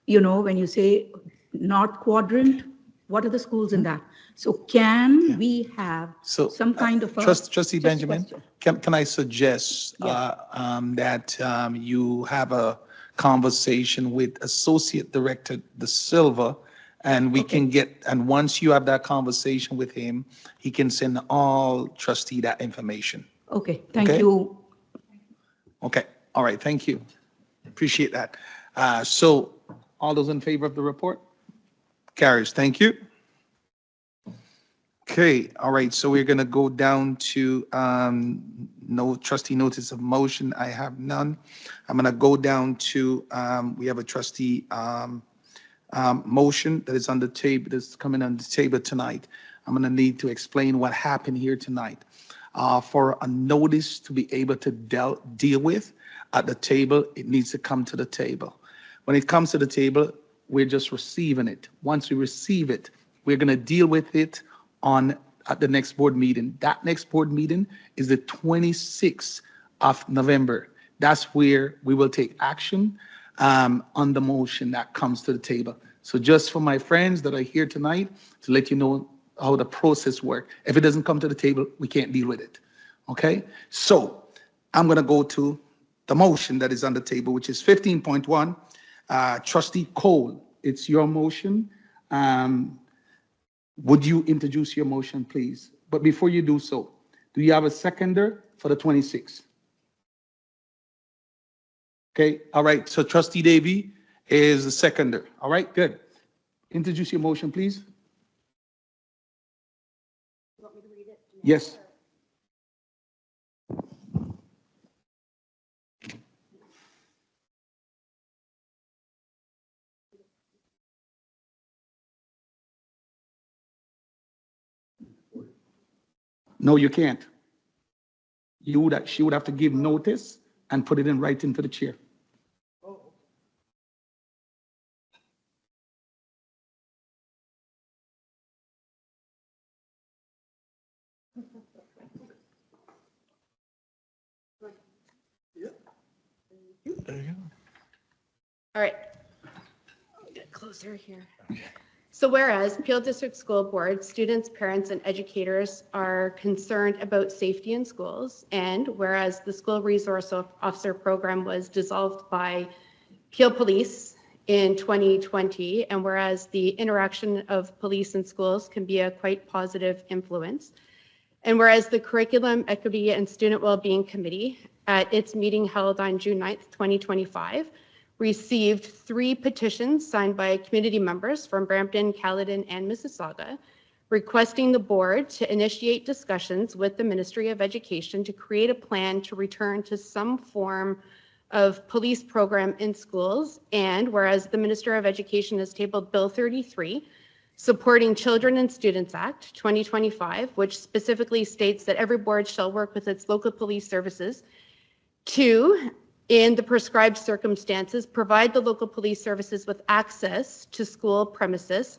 You know, when you say North Quadrant, what are the schools in that? So can we have some kind of a... Trustee Benjamin, can I suggest that you have a conversation with Associate Director De Silva, and we can get, and once you have that conversation with him, he can send all trustee that information. Okay, thank you. Okay, all right, thank you. Appreciate that. So all those in favor of the report? Carries, thank you. Okay, all right, so we're gonna go down to no trustee notice of motion. I have none. I'm gonna go down to, we have a trustee motion that is on the table, that's coming on the table tonight. I'm gonna need to explain what happened here tonight. For a notice to be able to deal with at the table, it needs to come to the table. When it comes to the table, we're just receiving it. Once we receive it, we're gonna deal with it at the next board meeting. That next board meeting is the 26th of November. That's where we will take action on the motion that comes to the table. So just for my friends that are here tonight, to let you know how the process works. If it doesn't come to the table, we can't deal with it. Okay? So I'm gonna go to the motion that is on the table, which is 15.1. Trustee Cole, it's your motion. Would you introduce your motion, please? But before you do so, do you have a seconder for the 26th? Okay, all right, so Trustee Davey is the seconder. All right, good. Introduce your motion, please. Yes. No, you can't. She would have to give notice and put it in writing to the chair. All right. I'll get closer here. So whereas Peel District School Board, students, parents, and educators are concerned about safety in schools, and whereas the School Resource Officer Program was dissolved by Peel Police in 2020, and whereas the interaction of police and schools can be a quite positive influence, and whereas the Curriculum, Equity, and Student Wellbeing Committee at its meeting held on June 9th, 2025, received 3 petitions signed by community members from Brampton, Caledon, and Mississauga, requesting the board to initiate discussions with the Ministry of Education to create a plan to return to some form of police program in schools. And whereas the Minister of Education has tabled Bill 33, supporting Children and Students Act 2025, which specifically states that every board shall work with its local police services to, in the prescribed circumstances, provide the local police services with access to school premises,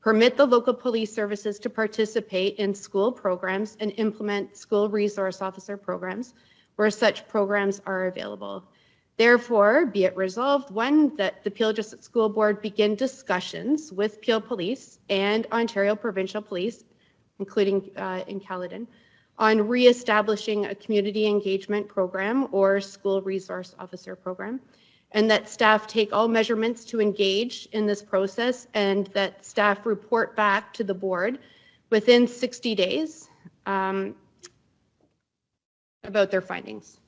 permit the local police services to participate in school programs, and implement school resource officer programs where such programs are available. Therefore, be it resolved, 1, that the Peel District School Board begin discussions with Peel Police and Ontario Provincial Police, including in Caledon, on re-establishing a community engagement program or school resource officer program, and that staff take all measurements to engage in this process, and that staff report back to the board within 60 days about their findings.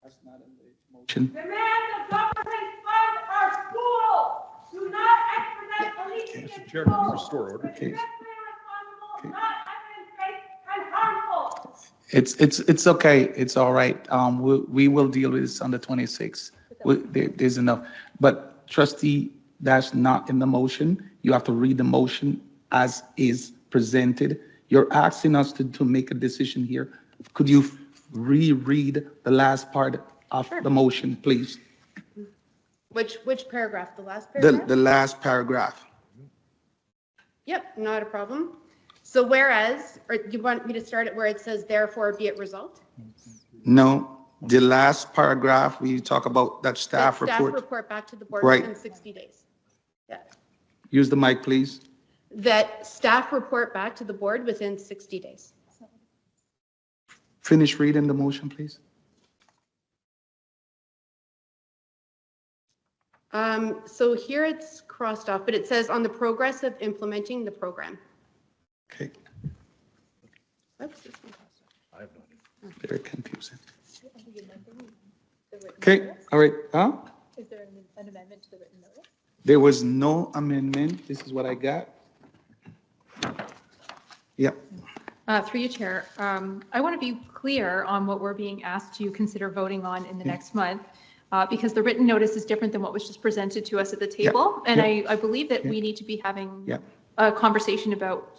That's not in the motion. Demand the government fund our schools. Do not expedite policing in Chair, schools. restore order. It's fiscally irresponsible, not evidence-based, and harmful. It's okay. It's all right. We will deal with this on the 26th. There's enough. But trustee, that's not in the motion. You have to read the motion as is presented. You're asking us to make a decision here. Could you reread the last part of the motion, please? Which paragraph? The last paragraph? The last paragraph. Yep, not a problem. So whereas, or you want me to start it where it says, therefore be it resolved? No, the last paragraph, we talk about that staff report. Staff report back to the board Right. within 60 days. Yeah. Use the mic, please. That staff report back to the board within 60 days. Finish reading the motion, please. So here it's crossed off, but it says on the progress of implementing the program. Okay. Oops, this one crossed off. Very confusing. Okay, all right, huh? Is there an amendment to the written notice? There was no amendment. This is what I got. Yep. Through you, Chair, I want to be clear on what we're being asked to consider voting on in the next month, because the written notice is different than what was just presented to us at the table. And I believe that we need to be having a conversation about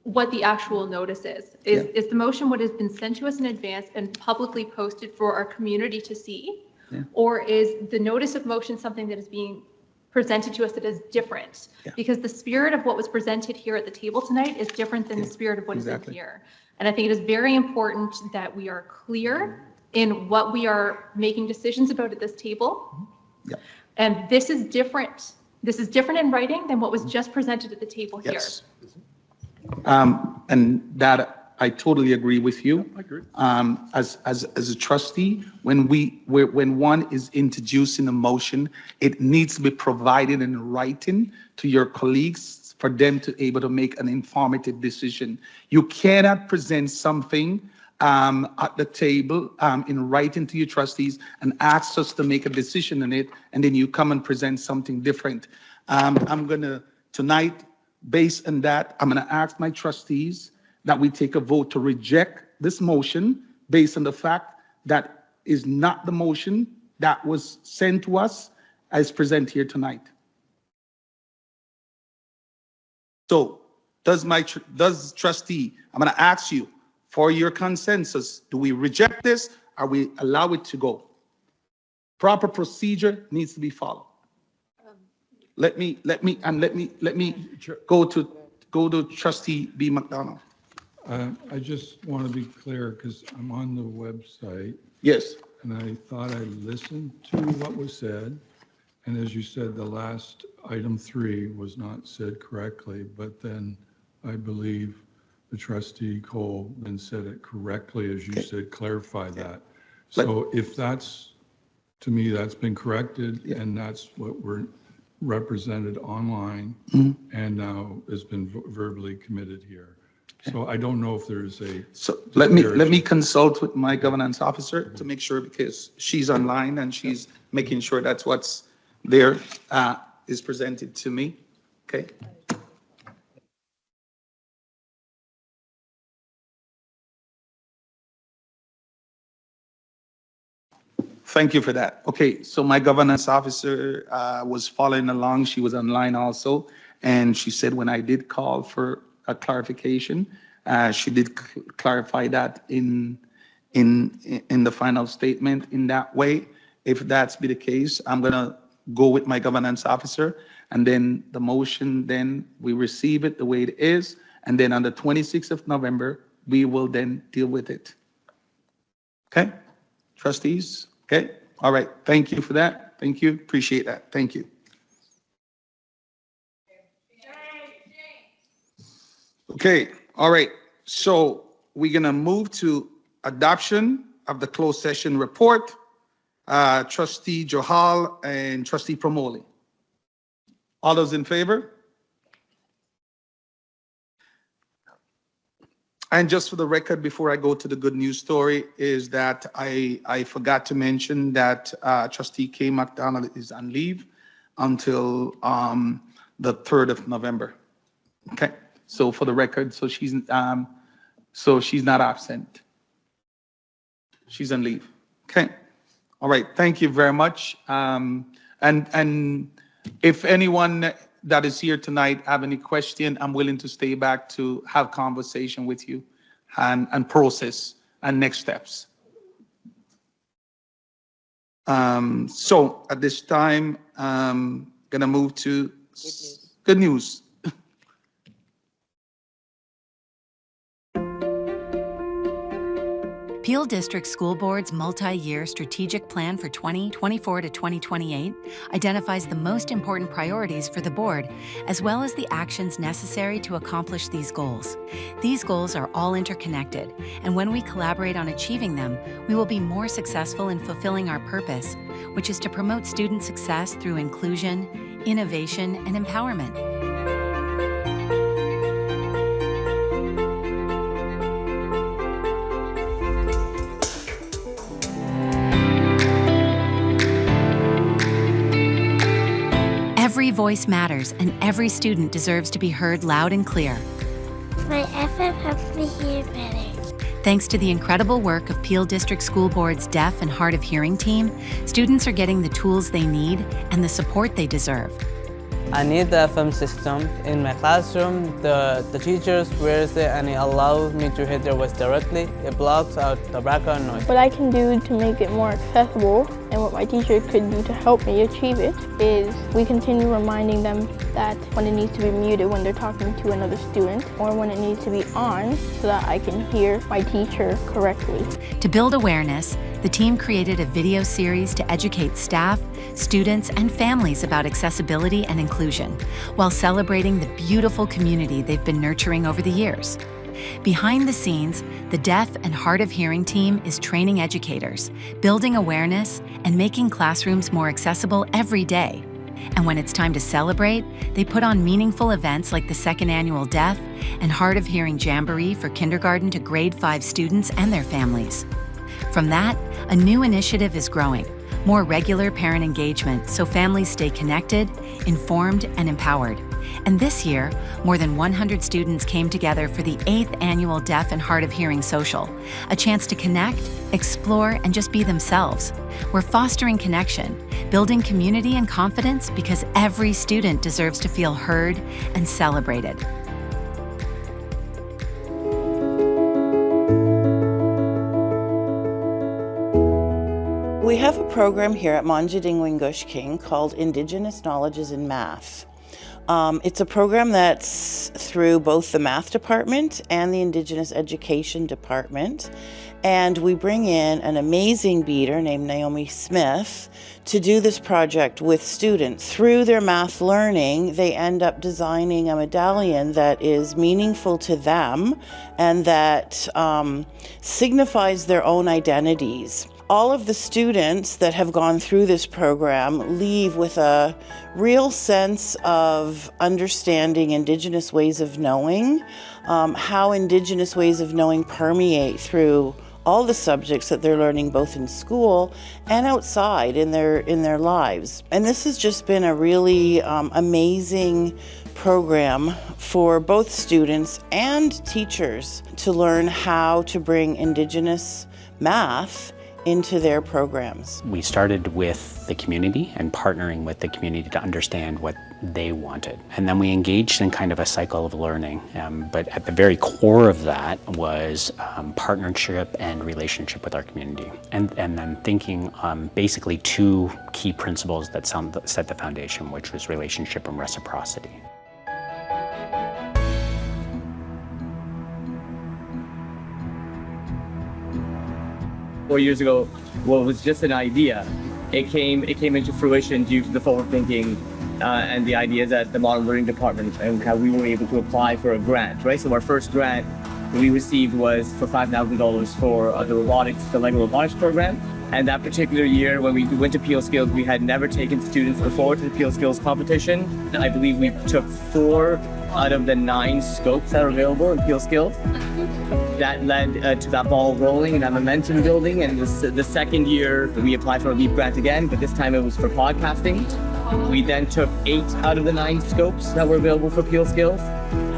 what the actual notice is. Is the motion what has been sent to us in advance and publicly posted for our community to see? Or is the notice of motion something that is being presented to us that is different? Because the spirit of what was presented here at the table tonight is different than the spirit of what is in here. And I think it is very important that we are clear in what we are making decisions about at this table. And this is different. This is different in writing than what was just presented at the table here. And that I totally agree with you. I agree. As a trustee, when one is introducing a motion, it needs to be provided in writing to your colleagues for them to be able to make an informative decision. You cannot present something at the table in writing to your trustees and ask us to make a decision on it, and then you come and present something different. I'm going to, tonight, based on that, I'm going to ask my trustees that we take a vote to reject this motion based on the fact that is not the motion that was sent to us as presented here tonight. So does trustee, I'm going to ask you for your consensus, do we reject this or we allow it to go? Proper procedure needs to be followed. Let me go to trustee B. McDonald. I just want to be clear because I'm on the website. Yes. And I thought I listened to what was said. And as you said, the last item 3 was not said correctly, but then I believe the trustee Cole then said it correctly, as you said, clarify that. So if that's, to me, that's been corrected and that's what we're represented online and now has been verbally committed here. So I don't know if there's a. So let me consult with my governance officer to make sure, because she's online and she's making sure that's what's there is presented to me. Okay. Thank you for that. Okay, so my governance officer was following along. She was online also, and she said when I did call for a clarification, she did clarify that in the final statement in that way. If that's be the case, I'm gonna go with my governance officer, and then the motion, then we receive it the way it is, and then on the 26th of November, we will then deal with it. Okay, trustees? Okay, all right, thank you for that. Thank you, appreciate that, thank you. Okay, all right, so we're gonna move to adoption of the closed session report. Trustee Johal and Trustee Promoli. All those in favor? And just for the record, before I go to the good news story, is that I forgot to mention that Trustee K. McDonald is on leave until the 3rd of November. Okay, so for the record, so she's not absent. She's on leave. Okay. All right. Thank you very much. And if anyone that is here tonight have any question, I'm willing to stay back to have conversation with you and process and next steps. So at this time, I'm gonna move to good news. Peel District School Board's multi-year strategic plan for 2024 to 2028 identifies the most important priorities for the board, as well as the actions necessary to accomplish these goals. These goals are all interconnected, and when we collaborate on achieving them, we will be more successful in fulfilling our purpose, which is to promote student success through inclusion, innovation, and empowerment. Every voice matters, and every student deserves to be heard loud and clear. My FM helps me hear better. Thanks to the incredible work of Peel District School Board's Deaf and Hard of Hearing team, students are getting the tools they need and the support they deserve. I need the FM system. In my classroom, the teachers wears it and it allows me to hear their voice directly. It blocks out the background noise. What I can do to make it more accessible and what my teacher could do to help me achieve it is we continue reminding them that when it needs to be muted when they're talking to another student, or when it needs to be on so that I can hear my teacher correctly. To build awareness, the team created a video series to educate staff, students, and families about accessibility and inclusion, while celebrating the beautiful community they've been nurturing over the years. Behind the scenes, the Deaf and Hard of Hearing team is training educators, building awareness, and making classrooms more accessible every day. And when it's time to celebrate, they put on meaningful events like the second annual Deaf and Hard of Hearing Jamboree for kindergarten to grade 5 students and their families. From that, a new initiative is growing, more regular parent engagement so families stay connected, informed, and empowered. And this year, more than 100 students came together for the 8th annual Deaf and Hard of Hearing Social, a chance to connect, explore, and just be themselves. We're fostering connection, building community and confidence because every student deserves to feel heard and celebrated. We have a program here at Manjadingwingush King called Indigenous Knowledges in Math. It's a program that's through both the math department and the Indigenous Education department. And we bring in an amazing beater named Naomi Smith to do this project with students. Through their math learning, they end up designing a medallion that is meaningful to them and that signifies their own identities. All of the students that have gone through this program leave with a real sense of understanding Indigenous ways of knowing, how Indigenous ways of knowing permeate through all the subjects that they're learning both in school and outside in their lives. And this has just been a really amazing program for both students and teachers to learn how to bring Indigenous math into their programs. We started with the community and partnering with the community to understand what they wanted. And then we engaged in kind of a cycle of learning. But at the very core of that was partnership and relationship with our community. And then thinking basically 2 key principles that set the foundation, which was relationship and reciprocity. Four years ago, what was just an idea, it came into fruition due to the forward thinking and the ideas at the Modern Learning Department and how we were able to apply for a grant, right? So our first grant we received was for $5,000 for the Lego Robotics program. And that particular year, when we went to Peelschools, we had never taken students before to the Peelschools competition. And I believe we took 4 out of the 9 scopes that are available in Peelschools. That led to that ball rolling and that momentum building. And the second year, we applied for a LEAP grant again, but this time it was for podcasting. We then took 8 out of the 9 scopes that were available for Peelschools.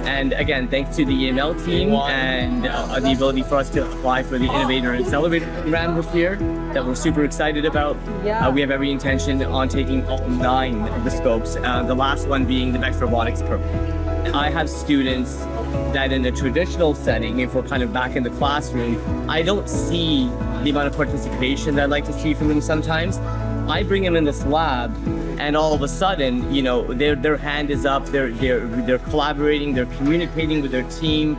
And again, thanks to the EML team and the ability for us to apply for the Innovator and Accelerator program this year that we're super excited about. We have every intention on taking all 9 of the scopes, the last one being the Bex Robotics program. I have students that in a traditional setting, if we're kind of back in the classroom, I don't see the amount of participation that I'd like to see from them sometimes. I bring them in this lab and all of a sudden, you know, their hand is up, they're collaborating, they're communicating with their team.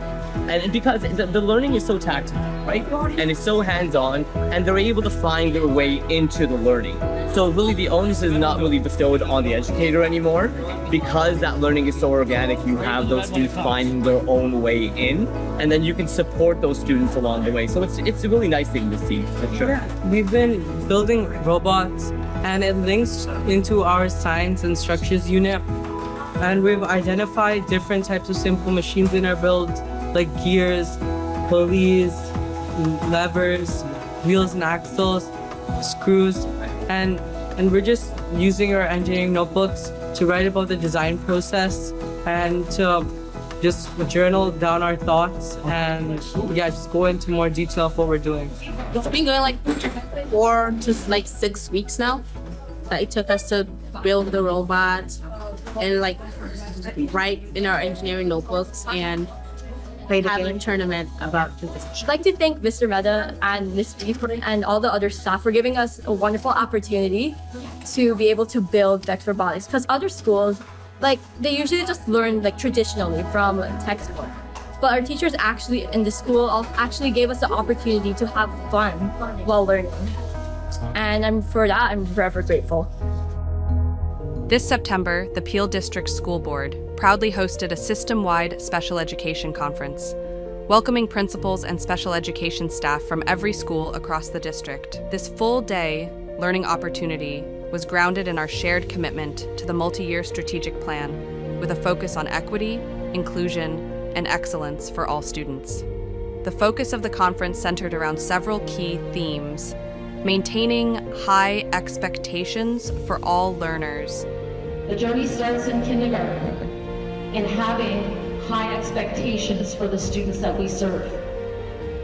And because the learning is so tactile, right? And it's so hands-on, and they're able to find their way into the learning. So really the onus is not really bestowed on the educator anymore. Because that learning is so organic, you have those students finding their own way in, and then you can support those students along the way. So it's a really nice thing to see, for sure. We've been building robots, and it links into our science and structures unit. And we've identified different types of simple machines in our build, like gears, pulleys, levers, wheels and axles, screws, and we're just using our engineering notebooks to write about the design process and to just journal down our thoughts and just go into more detail of what we're doing. It's been going like 4 to 6 weeks now that it took us to build the robot and write in our engineering notebooks and have a tournament about this. I'd like to thank Mr. Mehta and Ms. Beef and all the other staff for giving us a wonderful opportunity to be able to build Bex Robotics, because other schools, they usually just learn traditionally from a textbook. But our teachers actually in the school actually gave us the opportunity to have fun while learning. And for that, I'm forever grateful. This September, the Peel District School Board proudly hosted a system-wide special education conference, welcoming principals and special education staff from every school across the district. This full-day learning opportunity was grounded in our shared commitment to the multi-year strategic plan, with a focus on equity, inclusion, and excellence for all students. The focus of the conference centered around several key themes: maintaining high expectations for all learners. The journey starts in kindergarten in having high expectations for the students that we serve.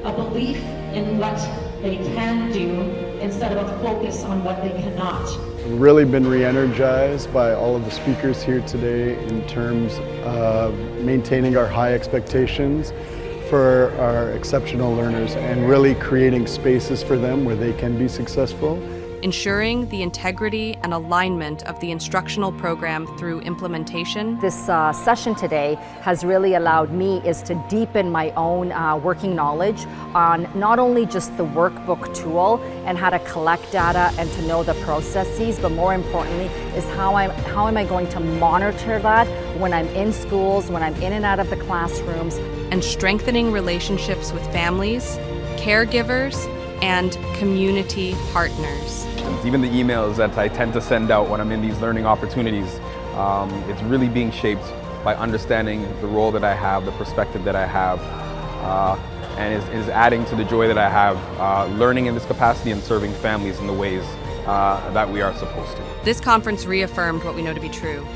A belief in what they can do instead of a focus on what they cannot. Really been re-energized by all of the speakers here today in terms of maintaining our high expectations for our exceptional learners and really creating spaces for them where they can be successful. Ensuring the integrity and alignment of the instructional program through implementation. This session today has really allowed me is to deepen my own working knowledge on not only just the workbook tool and how to collect data and to know the processes, but more importantly is how am I going to monitor that when I'm in schools, when I'm in and out of the classrooms. And strengthening relationships with families, caregivers, and community partners. Even the emails that I tend to send out when I'm in these learning opportunities, it's really being shaped by understanding the role that I have, the perspective that I have, and is adding to the joy that I have learning in this capacity and serving families in the ways that we are supposed to. This conference reaffirmed what we know to be true,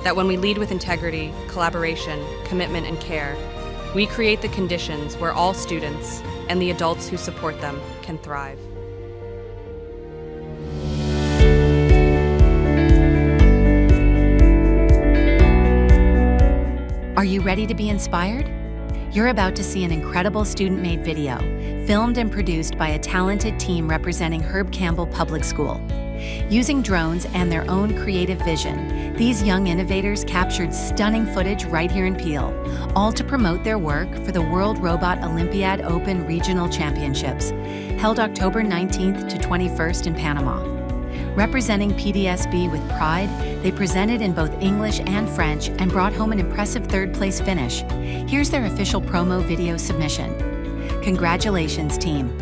that when we lead with integrity, collaboration, commitment, and care, we create the conditions where all students and the adults who support them can thrive. Are you ready to be inspired? You're about to see an incredible student-made video, filmed and produced by a talented team representing Herb Campbell Public School. Using drones and their own creative vision, these young innovators captured stunning footage right here in Peel, all to promote their work for the World Robot Olympiad Open Regional Championships, held October 19th to 21st in Panama. Representing PDSB with pride, they presented in both English and French and brought home an impressive third-place finish. Here's their official promo video submission. Congratulations, team.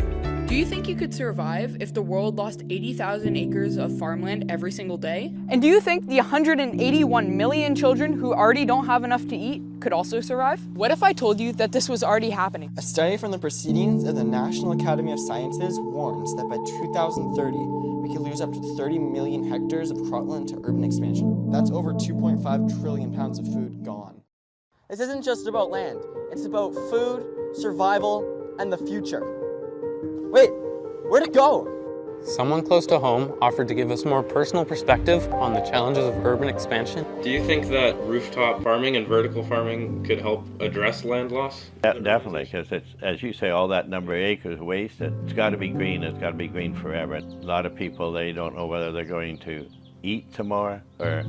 Do you think you could survive if the world lost 80,000 acres of farmland every single day? And do you think the 181 million children who already don't have enough to eat could also survive? What if I told you that this was already happening? A study from the Proceedings of the National Academy of Sciences warns that by 2030, we could lose up to 30 million hectares of cropland to urban expansion. That's over 2.5 trillion pounds of food gone. This isn't just about land. It's about food, survival, and the future. Wait, where'd it go? Someone close to home offered to give us more personal perspective on the challenges of urban expansion. Do you think that rooftop farming and vertical farming could help address land loss? Definitely, because it's, as you say, all that number of acres wasted. It's got to be green. It's got to be green forever. A lot of people, they don't know whether they're going to eat tomorrow or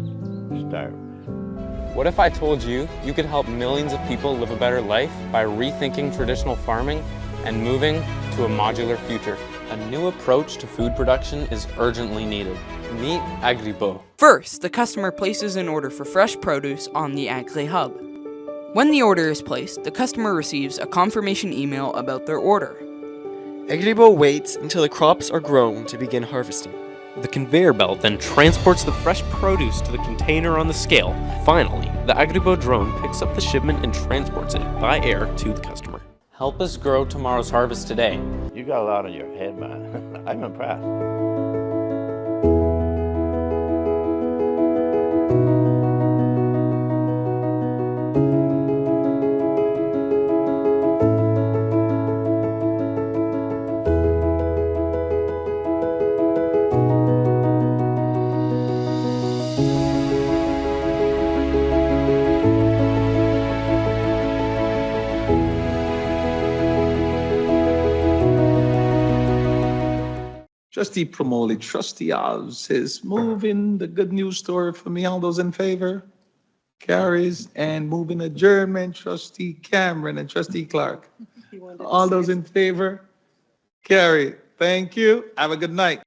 starve. What if I told you you could help millions of people live a better life by rethinking traditional farming and moving to a modular future? A new approach to food production is urgently needed. Meet Agribo. First, the customer places an order for fresh produce on the Agri Hub. When the order is placed, the customer receives a confirmation email about their order. Agribo waits until the crops are grown to begin harvesting. The conveyor belt then transports the fresh produce to the container on the scale. Finally, the Agribo drone picks up the shipment and transports it by air to the customer. Help us grow tomorrow's harvest today. You got a lot on your head, man. I'm impressed. Trustee Promoli, Trustee Oz says, moving the good news story for me. All those in favor? Carries. And moving adjournment, Trustee Cameron and Trustee Clark. All those in favor? Carry. Thank you. Have a good night.